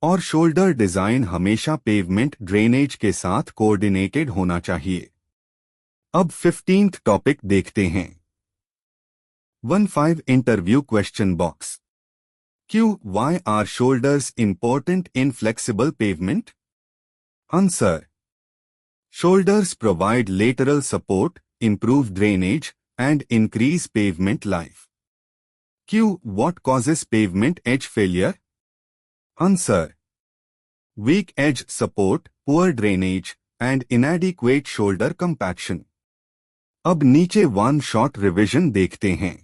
और शोल्डर डिजाइन हमेशा पेवमेंट ड्रेनेज के साथ कोऑर्डिनेटेड होना चाहिए। अब 15th टॉपिक देखते हैं। 15 इंटरव्यू क्वेश्चन बॉक्स। क्यों, why are shoulders important in flexible pavement? Answer: shoulders provide lateral support, improve drainage, and increase pavement life. Q. What causes pavement edge failure? Answer: weak edge support, poor drainage, and inadequate shoulder compaction. अब नीचे one shot revision देखते हैं।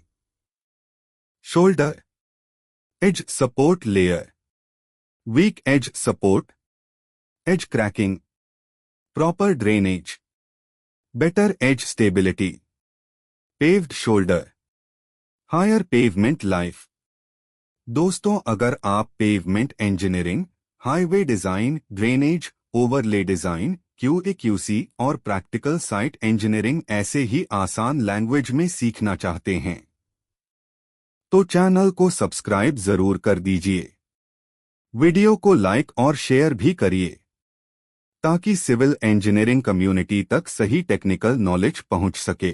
Shoulder edge support layer, weak edge support, edge cracking, proper drainage, better edge stability, paved shoulder, higher pavement life। दोस्तों, अगर आप pavement engineering, highway design, drainage, overlay design, QA/QC और practical site engineering ऐसे ही आसान language में सीखना चाहते हैं तो चैनल को सब्सक्राइब जरूर कर दीजिए। वीडियो को लाइक और शेयर भी करिए ताकि सिविल इंजीनियरिंग कम्युनिटी तक सही टेक्निकल नॉलेज पहुंच सके।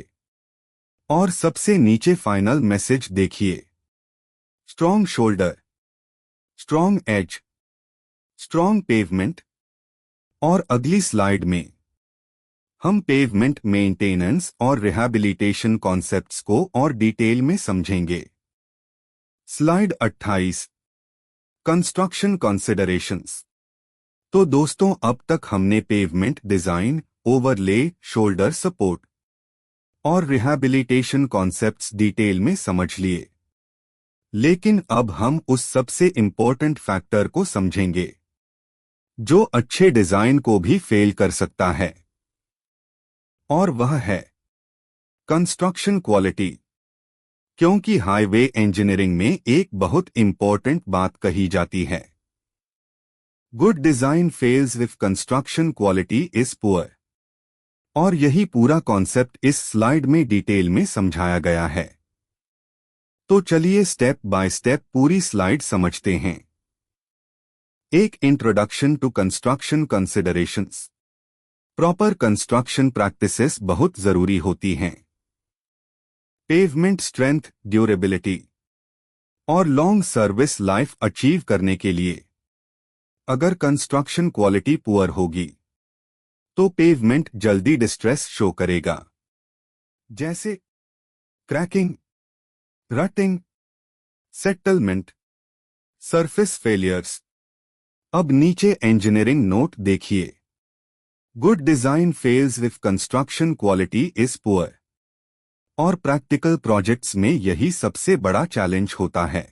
और सबसे नीचे फाइनल मैसेज देखिए। Strong shoulder, strong edge, strong pavement. और अगली स्लाइड में हम पेवमेंट मेंटेनेंस और रिहैबिलिटेशन कॉन्सेप्ट्स को और डिटेल में समझेंगे। Slide 28, construction considerations. तो दोस्तों, अब तक हमने pavement design, overlay, shoulder support और रिहैबिलिटेशन कॉन्सेप्ट्स डिटेल में समझ लिए। लेकिन अब हम उस सबसे इंपॉर्टेंट फैक्टर को समझेंगे जो अच्छे डिजाइन को भी फेल कर सकता है, और वह है कंस्ट्रक्शन क्वालिटी। क्योंकि हाईवे इंजीनियरिंग में एक बहुत इंपॉर्टेंट बात कही जाती है, good design fails if construction quality is poor. और यही पूरा कॉन्सेप्ट इस स्लाइड में डिटेल में समझाया गया है। तो चलिए स्टेप बाय स्टेप पूरी स्लाइड समझते हैं। एक introduction to construction considerations. Proper construction practices बहुत जरूरी होती हैं। पेवमेंट स्ट्रेंथ, ड्यूरेबिलिटी और लॉन्ग सर्विस लाइफ अचीव करने के लिए अगर कंस्ट्रक्शन क्वालिटी पुअर होगी तो पेवमेंट जल्दी डिस्ट्रेस शो करेगा, जैसे cracking, rutting, settlement, surface failures. अब नीचे इंजीनियरिंग नोट देखिए। Good design fails if construction quality is poor. और प्रैक्टिकल प्रोजेक्ट्स में यही सबसे बड़ा चैलेंज होता है।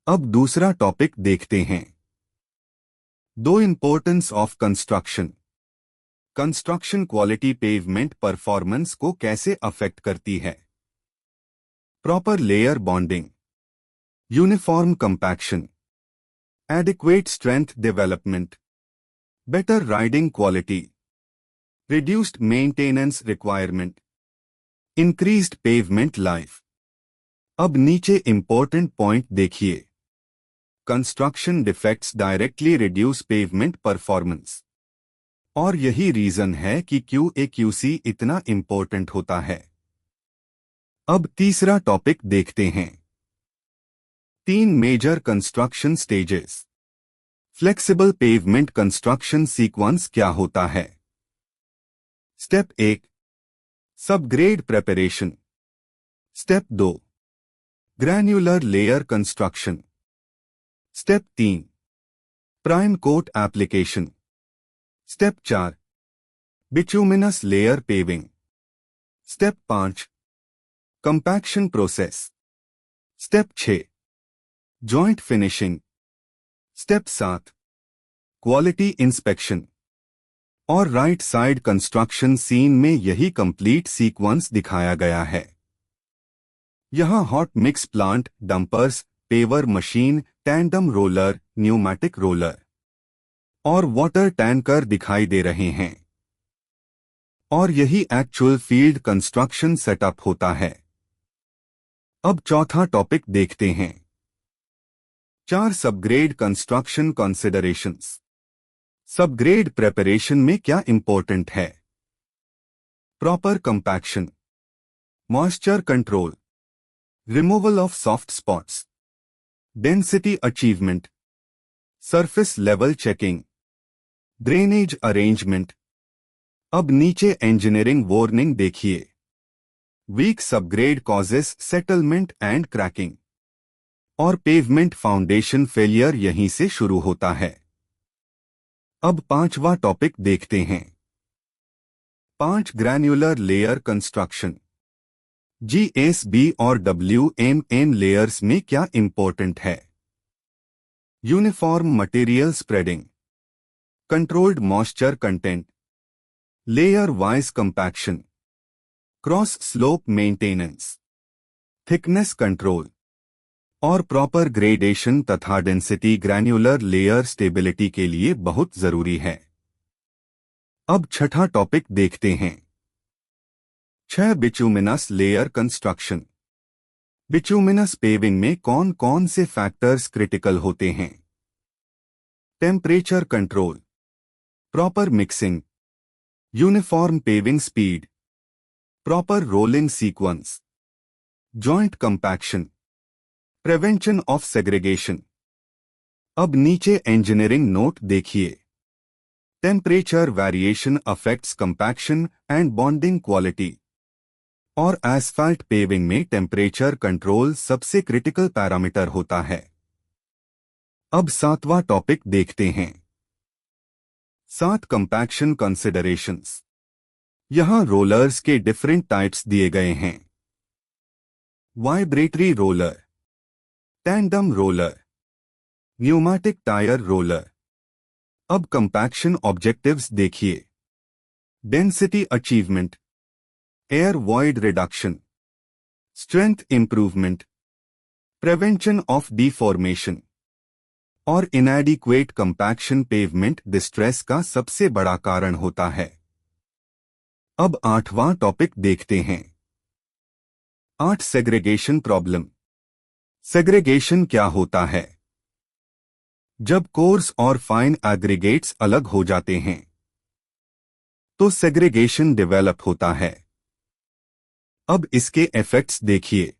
अब दूसरा टॉपिक देखते हैं। दो importance of construction. Construction quality pavement performance को कैसे अफेक्ट करती है? Proper layer bonding, uniform compaction, adequate strength development, better riding quality, reduced maintenance requirement, increased pavement life. अब नीचे इंपॉर्टेंट पॉइंट देखिए। Construction defects directly reduce pavement performance. और यही reason है कि QA/QC इतना इंपॉर्टेंट होता है। अब तीसरा टॉपिक देखते हैं। 3 major construction stages. Flexible pavement construction sequence क्या होता है? Step 1, subgrade preparation. Step 2, granular layer construction. Step 3, prime coat application. Step 4, bituminous layer paving. Step 5 compaction process. Step 6 joint finishing. Step 7 quality inspection. और right side construction scene में यही complete sequence दिखाया गया है। यहां hot mix plant, dumpers, paver machine, tandem roller, pneumatic roller और water tanker दिखाई दे रहे हैं। और यही एक्चुअल फील्ड कंस्ट्रक्शन सेटअप होता है। अब चौथा टॉपिक देखते हैं। 4 subgrade construction considerations. Subgrade preparation में क्या इंपॉर्टेंट है? Proper compaction, moisture control, removal of soft spots, density achievement, surface level checking, drainage arrangement. अब नीचे इंजीनियरिंग वार्निंग देखिए। Weak subgrade causes settlement and cracking. और पेवमेंट फाउंडेशन फेलियर यहीं से शुरू होता है। अब पांचवा टॉपिक देखते हैं। 5 ग्रैन्युलर लेयर कंस्ट्रक्शन। GSB और WMN लेयर्स में क्या इंपॉर्टेंट है? Uniform material spreading, controlled moisture content, layer wise compaction, cross slope maintenance, thickness control और प्रॉपर ग्रेडेशन तथा डेंसिटी ग्रैन्युलर लेयर स्टेबिलिटी के लिए बहुत जरूरी है। अब छठा टॉपिक देखते हैं। 6 bituminous layer construction. Bituminous paving में कौन कौन से फैक्टर्स क्रिटिकल होते हैं? Temperature control, proper mixing, uniform paving speed, proper rolling sequence, joint compaction, prevention of segregation. अब नीचे इंजीनियरिंग नोट देखिए। Temperature variation affects compaction and bonding quality. और एस्फाल्ट पेविंग में टेम्परेचर कंट्रोल सबसे क्रिटिकल पैरामीटर होता है। अब 7वां टॉपिक देखते हैं। 7 कंपैक्शन कंसिडरेशंस। यहां रोलर्स के डिफरेंट टाइप्स दिए गए हैं। Vibratory roller, tandem roller, pneumatic tyre roller. अब कंपैक्शन ऑब्जेक्टिव्स देखिए। Density achievement, air void reduction, strength improvement, prevention of deformation और इनएडिक्वेट कंपैक्शन पेवमेंट डिस्ट्रेस का सबसे बड़ा कारण होता है। अब 8वां टॉपिक देखते हैं। 8 सेग्रीगेशन प्रॉब्लम। सेग्रीगेशन क्या होता है? जब कोर्स और फाइन एग्रीगेट्स अलग हो जाते हैं तो सेग्रीगेशन डेवलप होता है। अब इसके इफेक्ट्स देखिए।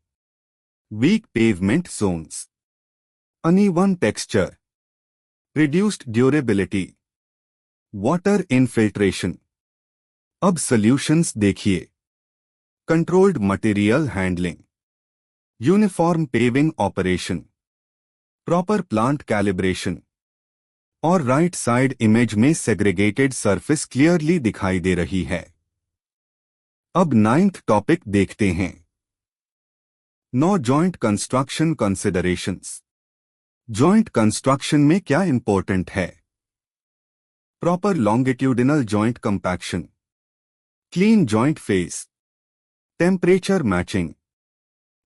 Weak pavement zones, uneven texture, reduced durability, water infiltration. अब सॉल्यूशंस देखिए। Controlled material handling, uniform paving operation, proper plant calibration और राइट साइड इमेज में सेग्रीगेटेड सरफेस क्लियरली दिखाई दे रही है। अब 9th टॉपिक देखते हैं। 9 joint construction considerations. Joint construction में क्या इंपॉर्टेंट है? Proper longitudinal joint compaction, clean joint face, temperature matching,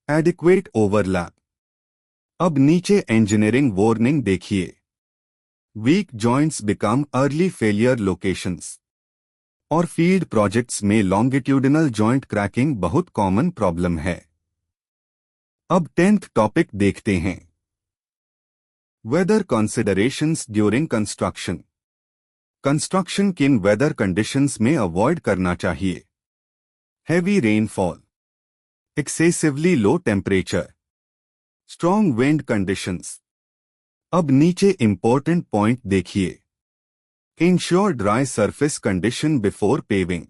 adequate overlap. अब नीचे इंजीनियरिंग वार्निंग देखिए। Weak joints become early failure locations और फील्ड प्रोजेक्ट्स में लॉन्गिट्यूडिनल जॉइंट क्रैकिंग बहुत कॉमन प्रॉब्लम है। अब 10th टॉपिक देखते हैं। Weather considerations during construction. Construction किन वेदर कंडीशंस में अवॉइड करना चाहिए? Heavy rainfall, excessively low temperature, strong wind conditions. अब नीचे इंपॉर्टेंट पॉइंट देखिए। Ensure dry surface condition before paving.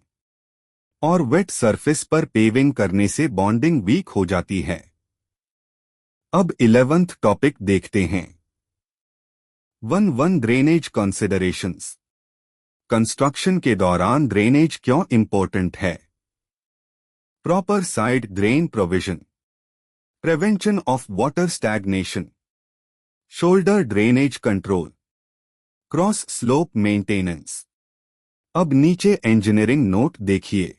और वेट सरफेस पर पेविंग करने से बॉन्डिंग वीक हो जाती है। अब 11th टॉपिक देखते हैं। 1 ड्रेनेज कंसिडरेशंस। कंस्ट्रक्शन के दौरान ड्रेनेज क्यों इंपॉर्टेंट है? Proper side drain provision, prevention of water stagnation, shoulder drainage control, cross slope maintenance. अब नीचे इंजीनियरिंग नोट देखिए।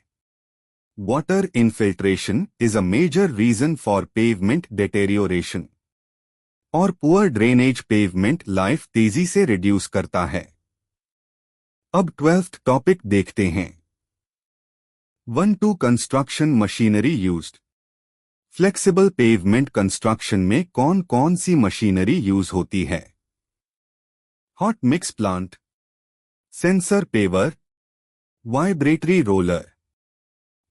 Water infiltration is a major reason for pavement deterioration और पुअर ड्रेनेज पेवमेंट लाइफ तेजी से reduce करता है। अब 12th टॉपिक देखते हैं। 1-2 construction machinery used. Flexible pavement construction में कौन कौन सी मशीनरी यूज होती है? Hot mix plant, sensor paver, vibratory roller,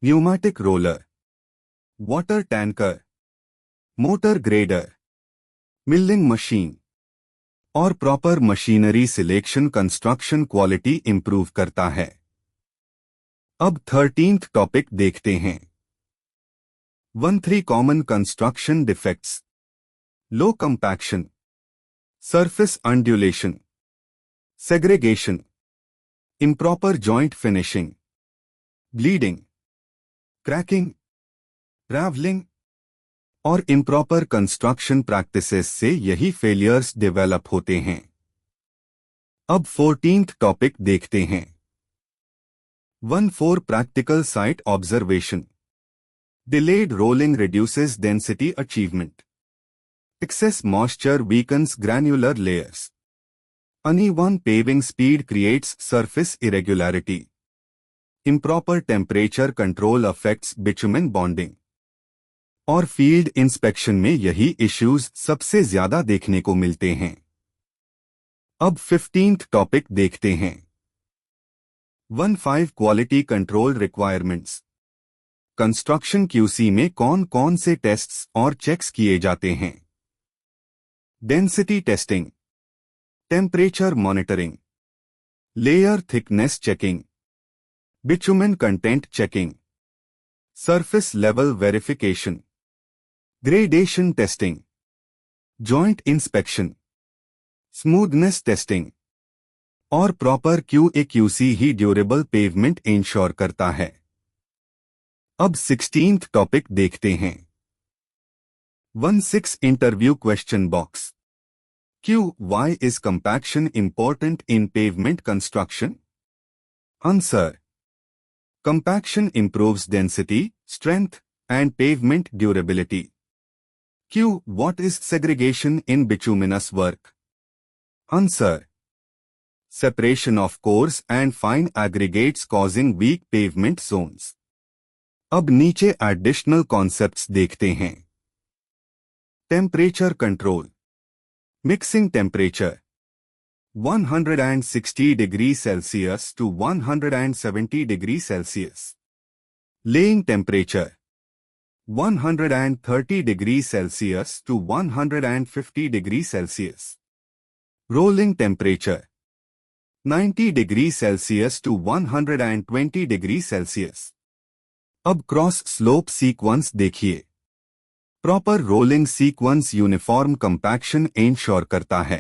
pneumatic roller, water tanker, motor grader, milling machine. और proper machinery selection construction quality improve करता है। अब 13th टॉपिक देखते हैं। 1-3 common construction defects. Low compaction, surface undulation, segregation, improper joint finishing, bleeding, cracking, ravelling और improper construction practices से यही failures develop होते हैं। अब 14th टॉपिक देखते हैं। 1-4 practical site observation. Delayed rolling reduces density achievement, excess moisture weakens granular layers, uneven paving speed creates surface irregularity, improper temperature control affects bitumen bonding। और field inspection में यही issues सबसे ज्यादा देखने को मिलते हैं। अब 15th टॉपिक देखते हैं। 1-5 quality control requirements. Construction QC में कौन कौन से टेस्ट्स और चेक्स किए जाते हैं? Density testing, temperature monitoring, layer thickness checking, bitumen content checking, surface level verification, gradation testing, joint inspection, smoothness testing और प्रॉपर QA/QC ही ड्यूरेबल पेवमेंट इंश्योर करता है। अब 16th टॉपिक देखते हैं। 1-6 interview question box. Why is compaction important in pavement construction? Answer. Compaction improves density, strength, and pavement durability. What is segregation in bituminous work? Answer. Separation of coarse and fine aggregates causing weak pavement zones. अब नीचे additional concepts देखते हैं। Temperature control, mixing temperature 160 degree Celsius to 170 degree Celsius, laying temperature 130 degree Celsius to 150 degree Celsius, rolling temperature 90 degree Celsius to 120 degree Celsius. अब cross slope sequence देखिए। Proper rolling sequence uniform compaction ensure करता है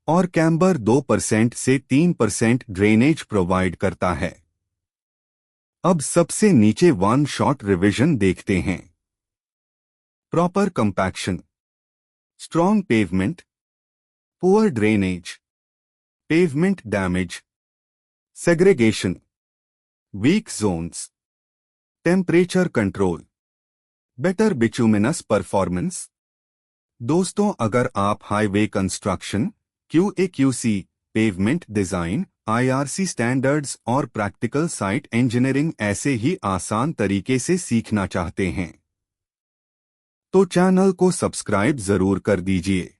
और camber 2% से 3% drainage provide करता है। अब सबसे नीचे वन शॉट रिवीजन देखते हैं। Proper compaction, strong pavement, poor drainage, pavement damage, segregation, weak zones, temperature control, better bituminous performance. दोस्तों, अगर आप highway construction, QA/QC, pavement design, IRC standards और प्रैक्टिकल साइट इंजीनियरिंग ऐसे ही आसान तरीके से सीखना चाहते हैं तो चैनल को सब्सक्राइब जरूर कर दीजिए।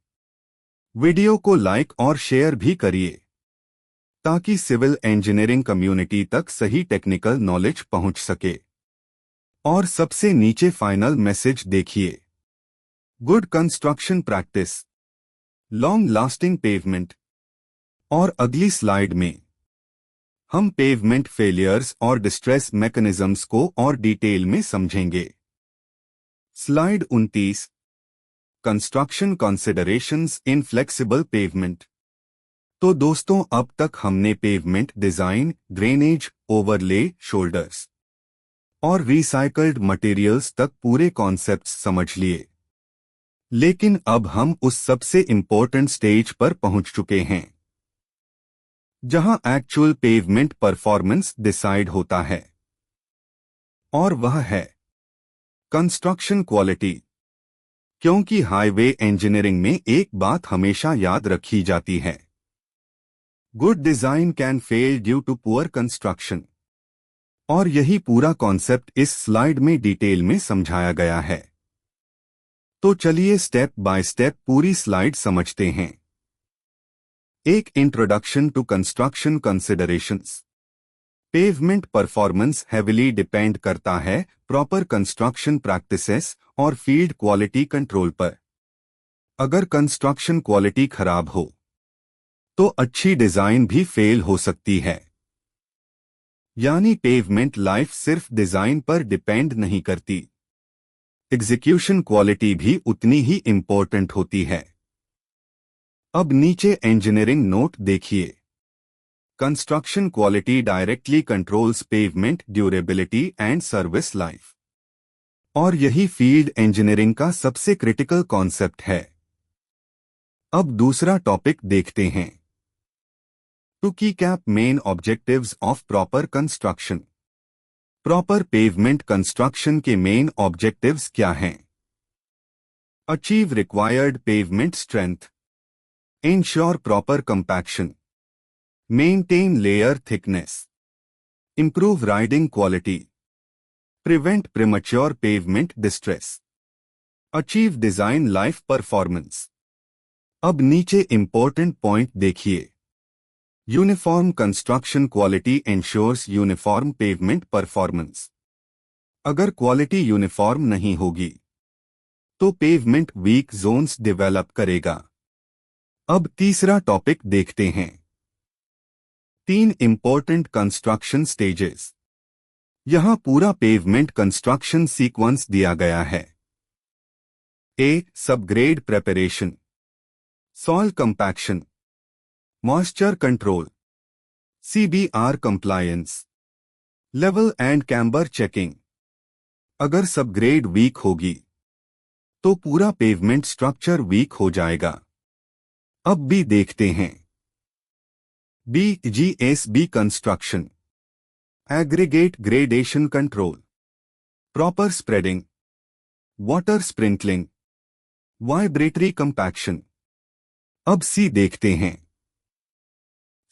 वीडियो को लाइक और शेयर भी करिए ताकि सिविल इंजीनियरिंग कम्युनिटी तक सही टेक्निकल नॉलेज पहुंच सके। और सबसे नीचे फाइनल मैसेज देखिए। Good construction practice, long lasting pavement. और अगली स्लाइड में हम पेवमेंट फेलियर्स और डिस्ट्रेस मैकेनिज्म्स को और डिटेल में समझेंगे। Slide 29, construction considerations in flexible pavement. तो दोस्तों, अब तक हमने pavement design, drainage, overlay, shoulders और रिसाइकल्ड मटेरियल्स तक पूरे कॉन्सेप्ट्स समझ लिए। लेकिन अब हम उस सबसे इंपॉर्टेंट स्टेज पर पहुंच चुके हैं जहां एक्चुअल पेवमेंट परफॉर्मेंस डिसाइड होता है, और वह है कंस्ट्रक्शन क्वालिटी। क्योंकि हाईवे इंजीनियरिंग में एक बात हमेशा याद रखी जाती है, good design can fail due to poor construction. और यही पूरा कॉन्सेप्ट इस स्लाइड में डिटेल में समझाया गया है। तो चलिए स्टेप बाय स्टेप पूरी स्लाइड समझते हैं। एक introduction to construction considerations. Pavement performance heavily depend करता है प्रॉपर कंस्ट्रक्शन प्रैक्टिसेस और फील्ड क्वालिटी कंट्रोल पर। अगर कंस्ट्रक्शन क्वालिटी खराब हो तो अच्छी डिजाइन भी फेल हो सकती है। यानी पेवमेंट लाइफ सिर्फ डिजाइन पर डिपेंड नहीं करती, एग्जीक्यूशन क्वालिटी भी उतनी ही इंपॉर्टेंट होती है। अब नीचे इंजीनियरिंग नोट देखिए। Construction quality directly controls pavement durability and service life. और यही फील्ड इंजीनियरिंग का सबसे क्रिटिकल कॉन्सेप्ट है। अब दूसरा टॉपिक देखते हैं। टू कीकैप main objectives of proper construction. Proper pavement construction के मेन ऑब्जेक्टिव्स क्या हैं? Achieve required pavement strength, ensure proper compaction, maintain layer thickness, improve riding quality, prevent premature pavement distress, achieve design life performance. अब नीचे important point देखिए। Uniform construction quality ensures uniform pavement performance. अगर quality uniform नहीं होगी तो pavement week Jones develop करेगा। अब तीसरा टॉपिक देखते हैं। 3 इंपॉर्टेंट कंस्ट्रक्शन स्टेजेस। यहां पूरा पेवमेंट कंस्ट्रक्शन सीक्वेंस दिया गया है। A, subgrade preparation, soil compaction, moisture control, CBR compliance, level and camber checking. अगर सबग्रेड वीक होगी तो पूरा पेवमेंट स्ट्रक्चर वीक हो जाएगा। अब भी देखते हैं। BGSB construction, aggregate gradation control, proper spreading, water sprinkling, vibratory compaction. अब सी देखते हैं।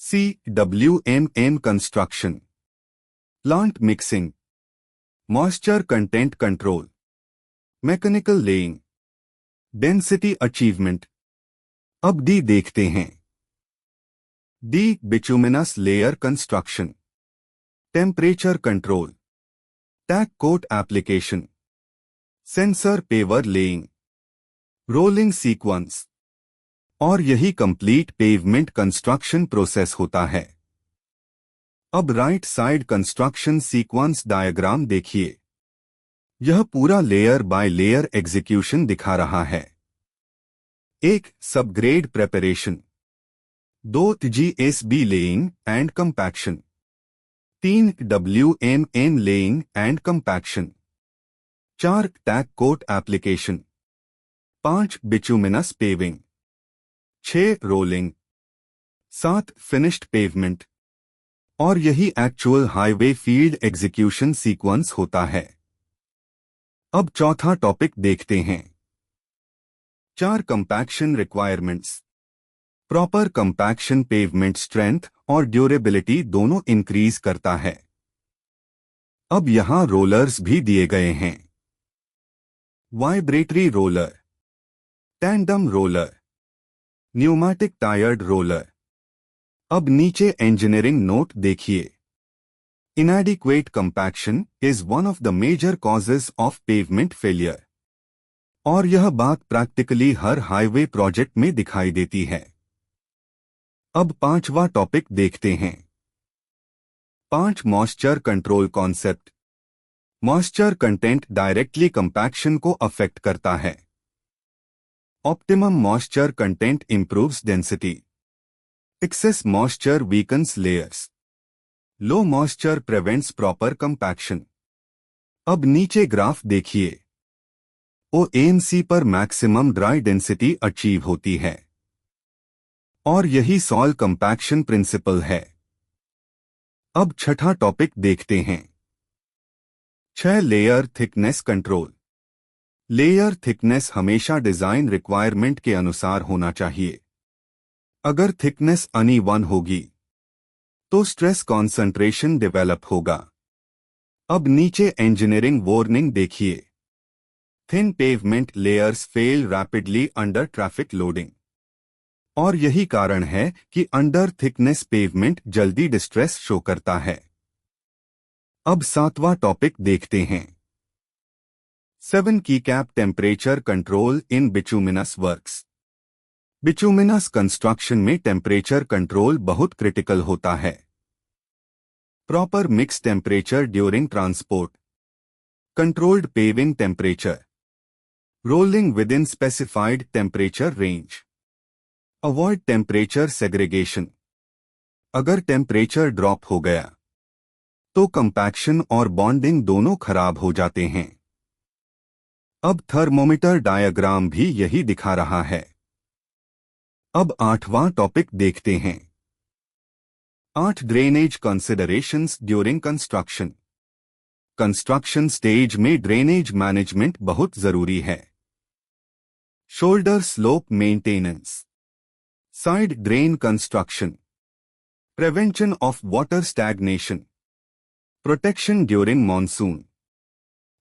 CWMM construction, plant mixing, moisture content control, mechanical laying, density achievement. अब डी देखते हैं। D, bituminous layer construction, temperature control, tack coat application, sensor paver laying, rolling sequence. और यही complete pavement construction process होता है। अब right side construction sequence diagram देखिए। यह पूरा लेयर बाय लेयर एग्जीक्यूशन दिखा रहा है। 1, subgrade preparation, 2, GSB laying and compaction, 3, WMM laying and compaction, 4, tack coat application, 5, bituminous paving, 6, rolling, 7, finished pavement. और यही actual highway field execution sequence होता है। अब चौथा टॉपिक देखते हैं। 4 compaction requirements. Proper compaction pavement strength और ड्यूरेबिलिटी दोनों इंक्रीज करता है। अब यहां रोलर्स भी दिए गए हैं। Vibratory roller, tandem roller, pneumatic tyred roller. अब नीचे इंजीनियरिंग नोट देखिए। Inadequate compaction is one of the major causes of pavement failure। और यह बात प्रैक्टिकली हर हाईवे प्रोजेक्ट में दिखाई देती है। अब पांचवा टॉपिक देखते हैं। 5, moisture control concept. Moisture content directly compaction को अफेक्ट करता है। Optimum moisture content improves density, Excess moisture weakens layers. Low moisture prevents proper compaction. अब नीचे ग्राफ देखिए। OAMC पर मैक्सिमम ड्राई डेंसिटी अचीव होती है और यही सॉइल कंपैक्शन प्रिंसिपल है। अब छठा टॉपिक देखते हैं। 6 layer thickness control. Layer thickness हमेशा डिजाइन रिक्वायरमेंट के अनुसार होना चाहिए। अगर थिकनेस अनइवन होगी तो स्ट्रेस कॉन्सेंट्रेशन डेवलप होगा। अब नीचे इंजीनियरिंग वार्निंग देखिए। Thin pavement layers fail rapidly under traffic loading. और यही कारण है कि अंडर थिकनेस पेवमेंट जल्दी डिस्ट्रेस शो करता है। अब सातवां टॉपिक देखते हैं। 7 की कैप टेम्परेचर कंट्रोल इन बिटुमिनस वर्क्स। बिटुमिनस कंस्ट्रक्शन में टेम्परेचर कंट्रोल बहुत क्रिटिकल होता है। Proper mix temperature during transport, controlled paving temperature, rolling with in specified temperature range, avoid temperature segregation. अगर टेम्परेचर ड्रॉप हो गया तो कंपैक्शन और बॉन्डिंग दोनों खराब हो जाते हैं। अब थर्मोमीटर डायग्राम भी यही दिखा रहा है। अब आठवां टॉपिक देखते हैं। 8 drainage considerations during construction. Construction stage में ड्रेनेज मैनेजमेंट बहुत जरूरी है। Shoulder slope maintenance, side drain construction, prevention of water stagnation, protection during monsoon.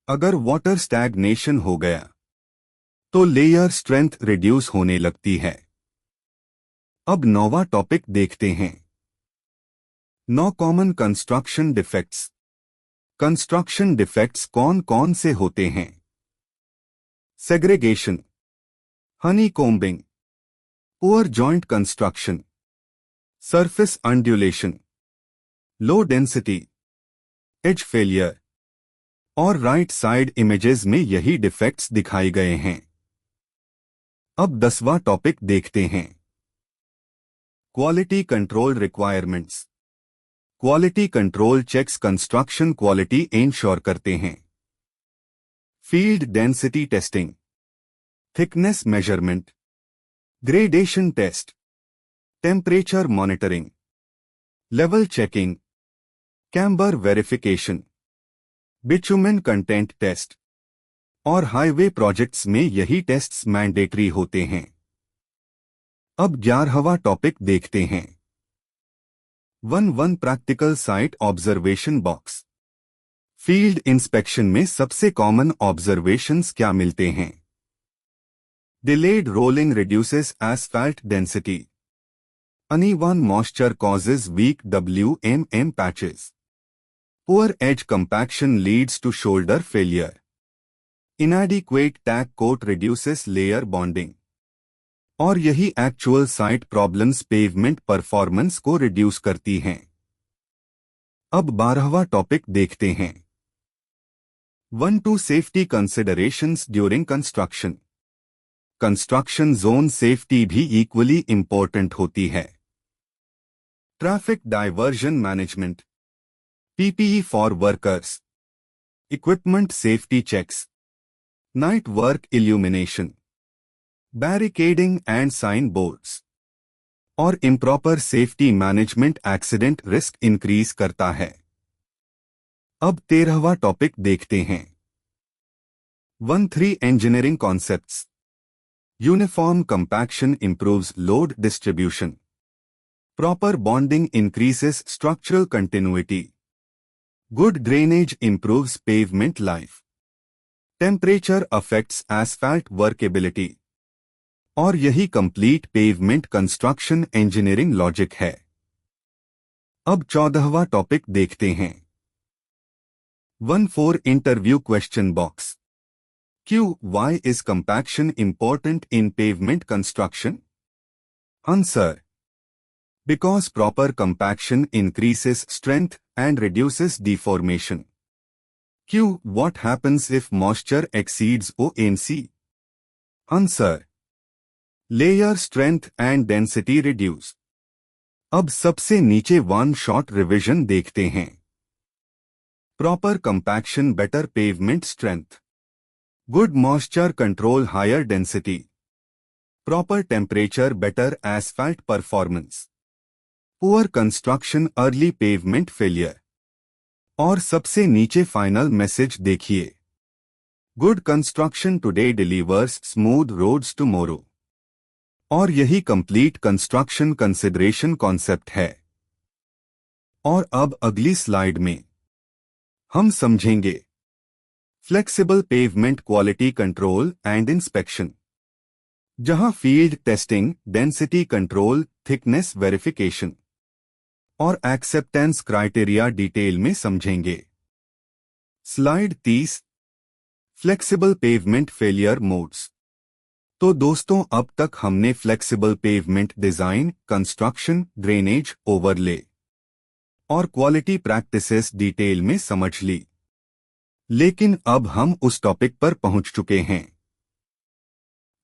अगर वाटर स्टैग्नेशन हो गया तो लेयर स्ट्रेंथ रिड्यूस होने लगती है। अब नौवां टॉपिक देखते हैं। 9 common construction defects. Construction defects कौन कौन से होते हैं? Segregation, honeycombing, poor joint construction, surface undulation, low density, edge failure और राइट साइड इमेजेस में यही डिफेक्ट्स दिखाए गए हैं। अब 10वां टॉपिक देखते हैं। Quality control requirements. Quality control checks construction quality ensure करते हैं। Field density testing, thickness measurement, gradation test, temperature monitoring, level checking, camber verification, bitumen content test और हाईवे प्रोजेक्ट्स में यही टेस्ट्स मैंडेटरी होते हैं। अब 11वां टॉपिक देखते हैं। 1 practical site observation box. Field inspection में सबसे कॉमन ऑब्जर्वेशंस क्या मिलते हैं? Delayed rolling reduces asphalt density, uneven moisture causes weak WMM patches, poor edge compaction leads to shoulder failure, inadequate tack coat reduces layer bonding. और यही actual site problems pavement performance को reduce करती हैं। अब 12वां टॉपिक देखते हैं। 1 safety considerations during construction. Construction zone safety भी इक्वली इंपॉर्टेंट होती है। Traffic diversion management, PPE for workers, equipment safety checks, night work illumination, barricading and sign boards और improper safety management accident risk increase करता है। अब 13वां topic देखते हैं। 1 engineering concepts. Uniform compaction improves load distribution, proper bonding increases structural continuity, good drainage improves pavement life, temperature affects asphalt workability और यही complete pavement construction engineering logic है। अब 14वां टॉपिक देखते हैं। 1 interview question box. Why is compaction important in pavement construction? Answer: because proper compaction increases strength and reduces deformation. What happens if moisture exceeds OMC? Answer: layer strength and density reduce. अब सबसे नीचे one shot revision देखते हैं। Proper compaction, better pavement strength, good moisture control, higher density, proper temperature, better asphalt performance, poor construction, early pavement failure. और सबसे नीचे final message देखिए, good construction today delivers smooth roads tomorrow. और यही complete construction consideration concept है। और अब अगली स्लाइड में हम समझेंगे flexible pavement quality control and inspection, जहां field testing, density control, thickness verification और एक्सेप्टेंस क्राइटेरिया डिटेल में समझेंगे। Slide 30, flexible pavement failure modes. तो दोस्तों, अब तक हमने flexible pavement design, construction, drainage, overlay और क्वालिटी प्रैक्टिसेस डिटेल में समझ ली। लेकिन अब हम उस टॉपिक पर पहुंच चुके हैं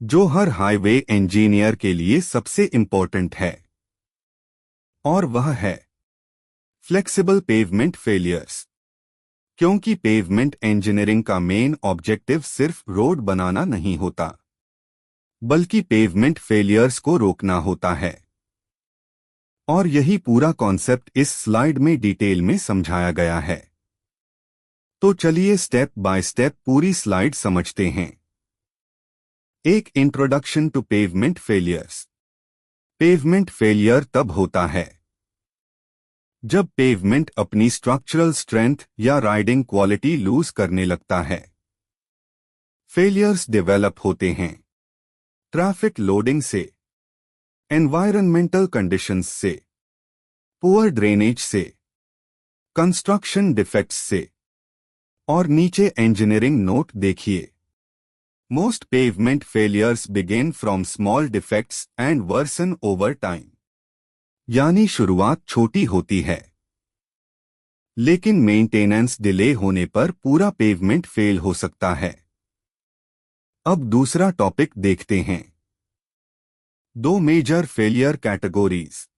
जो हर हाईवे इंजीनियर के लिए सबसे इंपॉर्टेंट है, और वह है फ्लेक्सिबल पेवमेंट फेलियर्स। क्योंकि पेवमेंट इंजीनियरिंग का मेन ऑब्जेक्टिव सिर्फ रोड बनाना नहीं होता, बल्कि पेवमेंट फेलियर्स को रोकना होता है। और यही पूरा कॉन्सेप्ट इस स्लाइड में डिटेल में समझाया गया है। तो चलिए स्टेप बाय स्टेप पूरी स्लाइड समझते हैं। एक introduction to pavement failures. Pavement failure तब होता है जब पेवमेंट अपनी स्ट्रक्चरल स्ट्रेंथ या राइडिंग क्वालिटी लूज करने लगता है। फेलियर्स डेवलप होते हैं ट्रैफिक लोडिंग से, एनवायरनमेंटल कंडीशंस से, पुअर ड्रेनेज से, कंस्ट्रक्शन डिफेक्ट्स से। और नीचे इंजीनियरिंग नोट देखिए, most pavement failures begin from small defects and worsen over time. यानी शुरुआत छोटी होती है, लेकिन मेंटेनेंस डिले होने पर पूरा पेवमेंट फेल हो सकता है। अब दूसरा टॉपिक देखते हैं, दो major failure categories.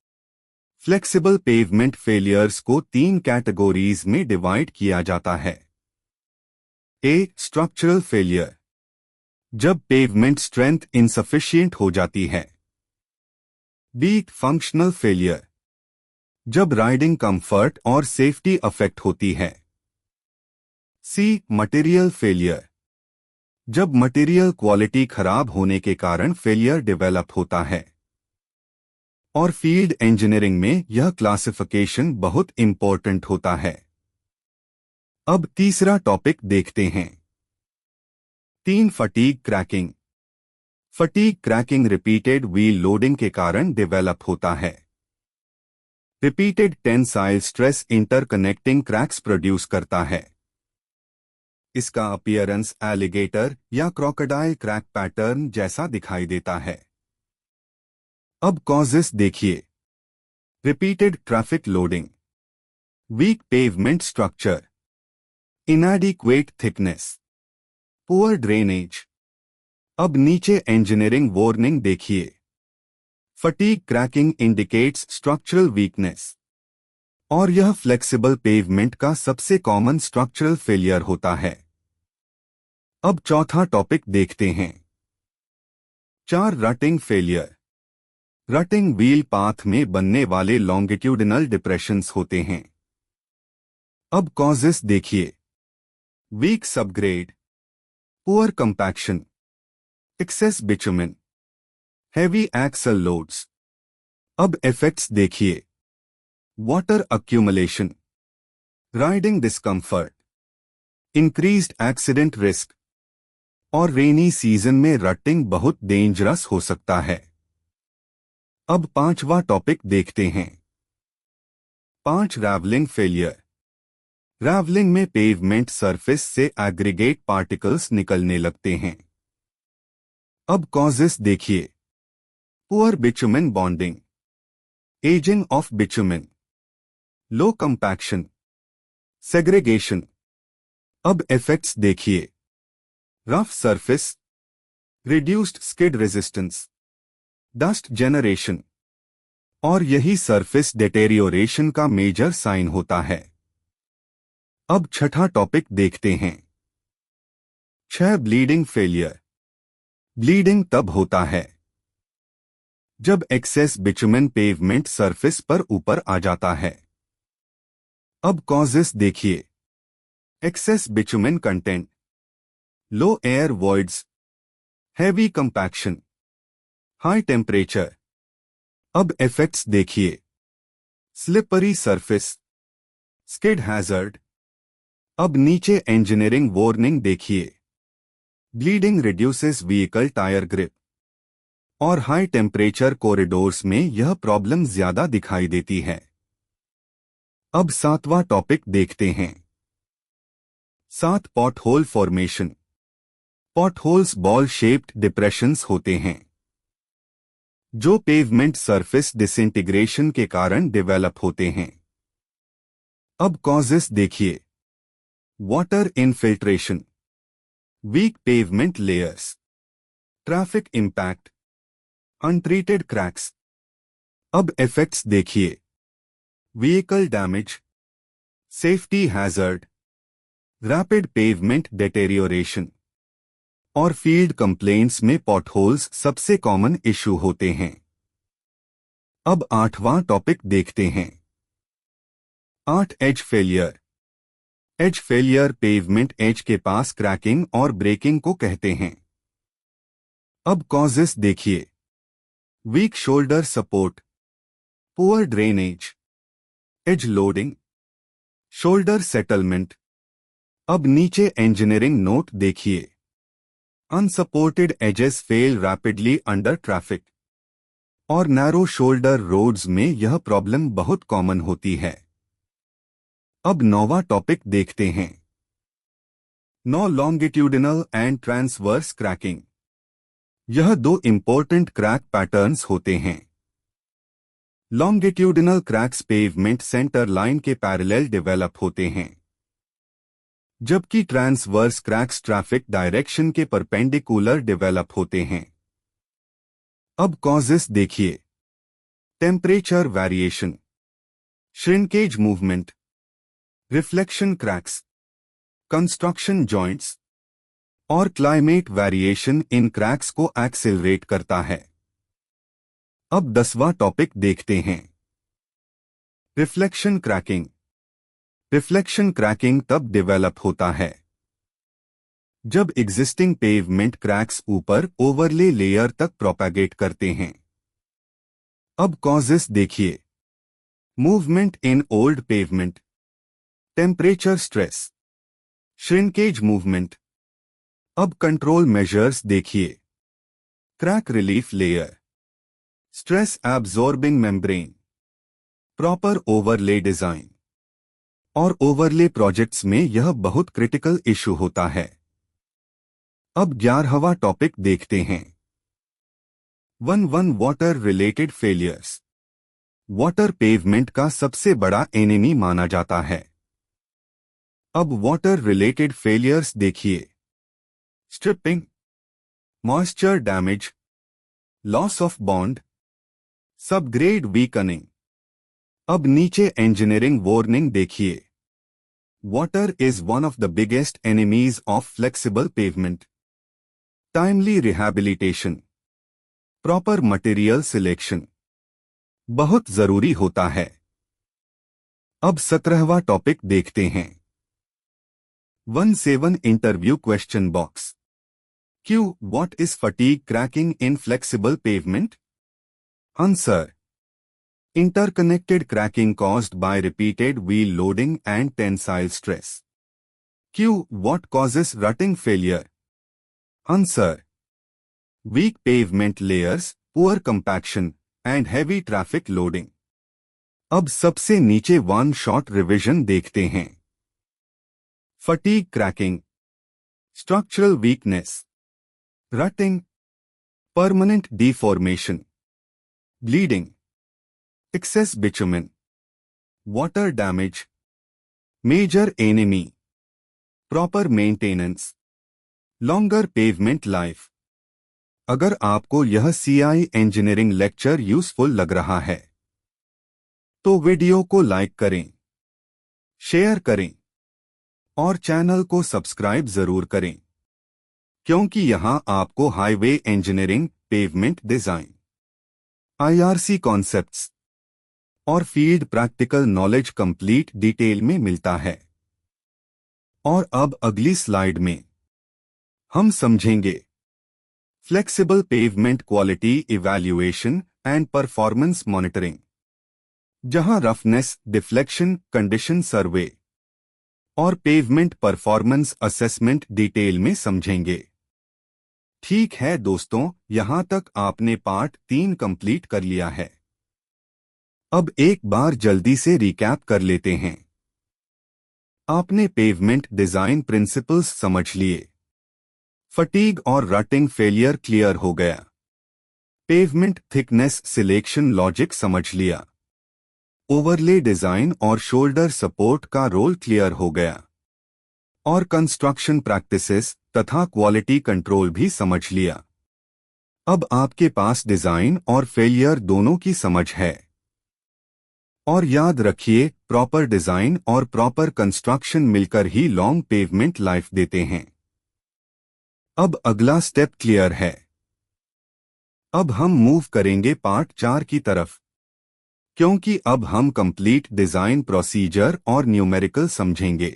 Flexible pavement failures को तीन कैटेगोरीज में डिवाइड किया जाता है। ए, स्ट्रक्चरल फेलियर, जब पेवमेंट स्ट्रेंथ इनसफिशिएंट हो जाती है। बी, फंक्शनल फेलियर, जब राइडिंग कंफर्ट और सेफ्टी अफेक्ट होती है। सी, मटेरियल फेलियर, जब मटेरियल क्वालिटी खराब होने के कारण फेलियर डेवलप होता है। और फील्ड इंजीनियरिंग में यह क्लासिफिकेशन बहुत इंपॉर्टेंट होता है। अब तीसरा टॉपिक देखते हैं, तीन, fatigue cracking. Fatigue cracking repeated wheel loading के कारण डेवलप होता है। Repeated tensile stress interconnecting cracks produce करता है। इसका अपीयरेंस एलिगेटर या क्रोकोडाइल क्रैक पैटर्न जैसा दिखाई देता है। अब कॉजेस देखिए, repeated traffic loading, weak pavement structure, inadequate thickness, poor drainage. अब नीचे इंजीनियरिंग वार्निंग देखिए, fatigue cracking indicates structural weakness. और यह फ्लेक्सिबल पेवमेंट का सबसे कॉमन स्ट्रक्चरल फेलियर होता है। अब चौथा टॉपिक देखते हैं, चार, rutting failure. Rutting wheel path में बनने वाले लॉन्गिट्यूडिनल डिप्रेशंस होते हैं। अब कॉजेस देखिए, weak subgrade, poor compaction, excess bitumen, heavy axle loads. अब इफेक्ट्स देखिए, water accumulation, riding discomfort, increased accident risk. और रेनी सीजन में रटिंग बहुत डेंजरस हो सकता है। अब पांचवा टॉपिक देखते हैं, 5, रैवलिंग फेलियर। रैवलिंग में पेवमेंट सरफेस से एग्रीगेट पार्टिकल्स निकलने लगते हैं। अब कॉजेस देखिए, poor bitumen bonding, ageing of bitumen, low compaction, segregation. अब इफेक्ट्स देखिए, rough surface, reduced skid resistance, dust generation. और यही सरफेस डिटेरियोरेशन का मेजर साइन होता है। अब छठा टॉपिक देखते हैं। 6 ब्लीडिंग फेलियर। ब्लीडिंग तब होता है जब एक्सेस बिटुमेन पेवमेंट सरफेस पर ऊपर आ जाता है। अब कॉजेस देखिए। Excess bitumen content, low air voids, heavy compaction, high temperature. अब इफेक्ट्स देखिए। Slippery surface, skid hazard. अब नीचे इंजीनियरिंग वार्निंग देखिए। Bleeding reduces vehicle tyre grip और हाई टेम्परेचर कॉरिडोर्स में यह प्रॉब्लम ज्यादा दिखाई देती है। अब 7वां टॉपिक देखते हैं। 7 pothole formation. Potholes ball shaped depressions होते हैं जो पेवमेंट सरफेस डिसइंटीग्रेशन के कारण डेवलप होते हैं। अब कॉजेस देखिए। Water infiltration, weak pavement layers, traffic impact, untreated cracks. अब इफेक्ट्स देखिए। Vehicle damage, safety hazard, rapid pavement deterioration और फील्ड कंप्लेंट्स में पॉटहोल्स सबसे कॉमन इशू होते हैं। अब 8वां टॉपिक देखते हैं। 8 edge failure. Edge failure pavement edge के पास क्रैकिंग और ब्रेकिंग को कहते हैं। अब कॉजेस देखिए। Weak shoulder support, poor drainage, edge loading, shoulder settlement. अब नीचे इंजीनियरिंग नोट देखिए। Unsupported edges fail rapidly under traffic और नैरो शोल्डर रोड्स में यह प्रॉब्लम बहुत कॉमन होती है। अब 9वां टॉपिक देखते हैं। 9 लॉन्गिट्यूडिनल एंड ट्रांसवर्स क्रैकिंग। यह 2 इंपॉर्टेंट क्रैक पैटर्न्स होते हैं। Longitudinal cracks pavement centre line के पैरेलल डेवलप होते हैं जबकि ट्रांसवर्स क्रैक्स ट्रैफिक डायरेक्शन के परपेंडिकुलर डेवलप होते हैं। अब कॉजेस देखिए। Temperature variation, shrinkage movement, reflection cracks, construction joints और क्लाइमेट वेरिएशन इन क्रैक्स को एक्सेलरेट करता है। अब 10वां टॉपिक देखते हैं। Reflection cracking. रिफ्लेक्शन क्रैकिंग तब डेवलप होता है जब एग्जिस्टिंग पेवमेंट क्रैक्स ऊपर ओवरले लेयर तक प्रोपेगेट करते हैं। अब कॉजेस देखिए। Movement in old pavement, temperature stress, shrinkage movement. अब कंट्रोल मेजर्स देखिए। Crack relief layer, stress absorbing membrane, proper overlay design और ओवरले प्रोजेक्ट्स में यह बहुत क्रिटिकल इशू होता है। अब 11वां टॉपिक देखते हैं। 1 water related failures. Water pavement का सबसे बड़ा एनिमी माना जाता है। अब वाटर रिलेटेड फेलियर्स देखिए। Stripping, moisture damage, loss of bond, subgrade weakening. अब नीचे इंजीनियरिंग वार्निंग देखिए। Water is one of the biggest enemies of flexible pavement. Timely rehabilitation, proper material selection बहुत जरूरी होता है। अब 17वां टॉपिक देखते हैं। 17 interview question box. Q what is fatigue cracking in flexible pavement? Answer: interconnected cracking caused by repeated wheel loading and tensile stress. Q. What causes rutting failure? Answer: weak pavement layers, poor compaction, and heavy traffic loading. अब सबसे नीचे one shot revision देखते हैं। Fatigue cracking, structural weakness, rutting, permanent deformation, bleeding, excess bitumen, water damage, major enemy, proper maintenance, longer pavement life। अगर आपको यह CI engineering lecture useful लग रहा है तो वीडियो को लाइक करें, शेयर करें और चैनल को सब्सक्राइब जरूर करें, क्योंकि यहां आपको highway engineering, pavement design, IRC concepts और field practical knowledge complete detail में मिलता है। और अब अगली स्लाइड में हम समझेंगे flexible pavement quality evaluation and performance monitoring, जहां रफनेस, डिफ्लेक्शन, कंडीशन सर्वे और पेवमेंट परफॉर्मेंस असेसमेंट डिटेल में समझेंगे। ठीक है दोस्तों, यहां तक आपने पार्ट 3 कंप्लीट कर लिया है। अब एक बार जल्दी से रिकैप कर लेते हैं। आपने पेवमेंट डिजाइन प्रिंसिपल्स समझ लिए, फटीग और रटिंग फेलियर क्लियर हो गया, पेवमेंट थिकनेस सिलेक्शन लॉजिक समझ लिया, ओवरले डिजाइन और शोल्डर सपोर्ट का रोल क्लियर हो गया, और कंस्ट्रक्शन प्रैक्टिसेस तथा क्वालिटी कंट्रोल भी समझ लिया। अब आपके पास डिजाइन और फेलियर दोनों की समझ है। और याद रखिए, प्रॉपर डिजाइन और प्रॉपर कंस्ट्रक्शन मिलकर ही लॉन्ग पेवमेंट लाइफ देते हैं। अब अगला स्टेप क्लियर है। अब हम मूव करेंगे पार्ट 4 की तरफ, क्योंकि अब हम कंप्लीट डिजाइन प्रोसीजर और न्यूमेरिकल समझेंगे।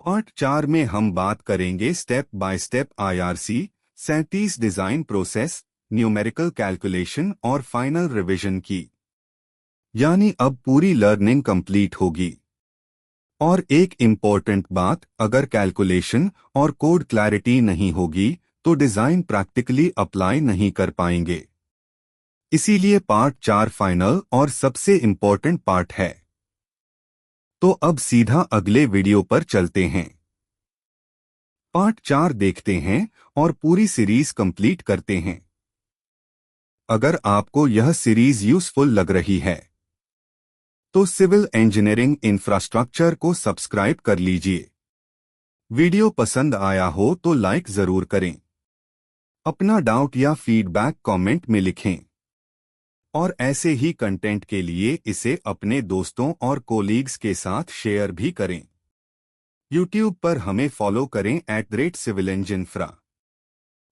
पार्ट 4 में हम बात करेंगे step by step IRC 37 design process, numerical calculation और फाइनल रिवीजन की। यानी अब पूरी लर्निंग कंप्लीट होगी। और एक इम्पोर्टेंट बात, अगर कैलकुलेशन और कोड क्लैरिटी नहीं होगी तो डिजाइन प्रैक्टिकली अप्लाई नहीं कर पाएंगे। इसीलिए पार्ट 4 फाइनल और सबसे इम्पोर्टेंट पार्ट है। तो अब सीधा अगले वीडियो पर चलते हैं। पार्ट 4 देखते हैं और पूरी सीरीज कंप्लीट करते हैं। अगर आपको यह सीरीज यूजफुल लग रही है तो सिविल इंजीनियरिंग इंफ्रास्ट्रक्चर को सब्सक्राइब कर लीजिए। वीडियो पसंद आया हो तो लाइक जरूर करें। अपना डाउट या फीडबैक कमेंट में लिखें। और ऐसे ही कंटेंट के लिए इसे अपने दोस्तों और कोलीग्स के साथ शेयर भी करें। यूट्यूब पर हमें फॉलो करें @civilenginefra।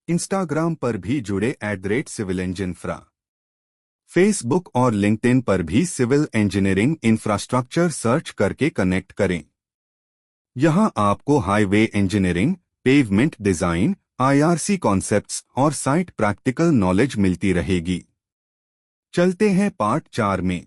इंस्टाग्राम पर भी जुड़े @civilenginefra। फेसबुक और लिंक्डइन पर भी सिविल इंजीनियरिंग इंफ्रास्ट्रक्चर सर्च करके कनेक्ट करें। यहां आपको highway engineering, pavement design, IRC concepts और साइट प्रैक्टिकल नॉलेज मिलती रहेगी। चलते हैं पार्ट 4 में।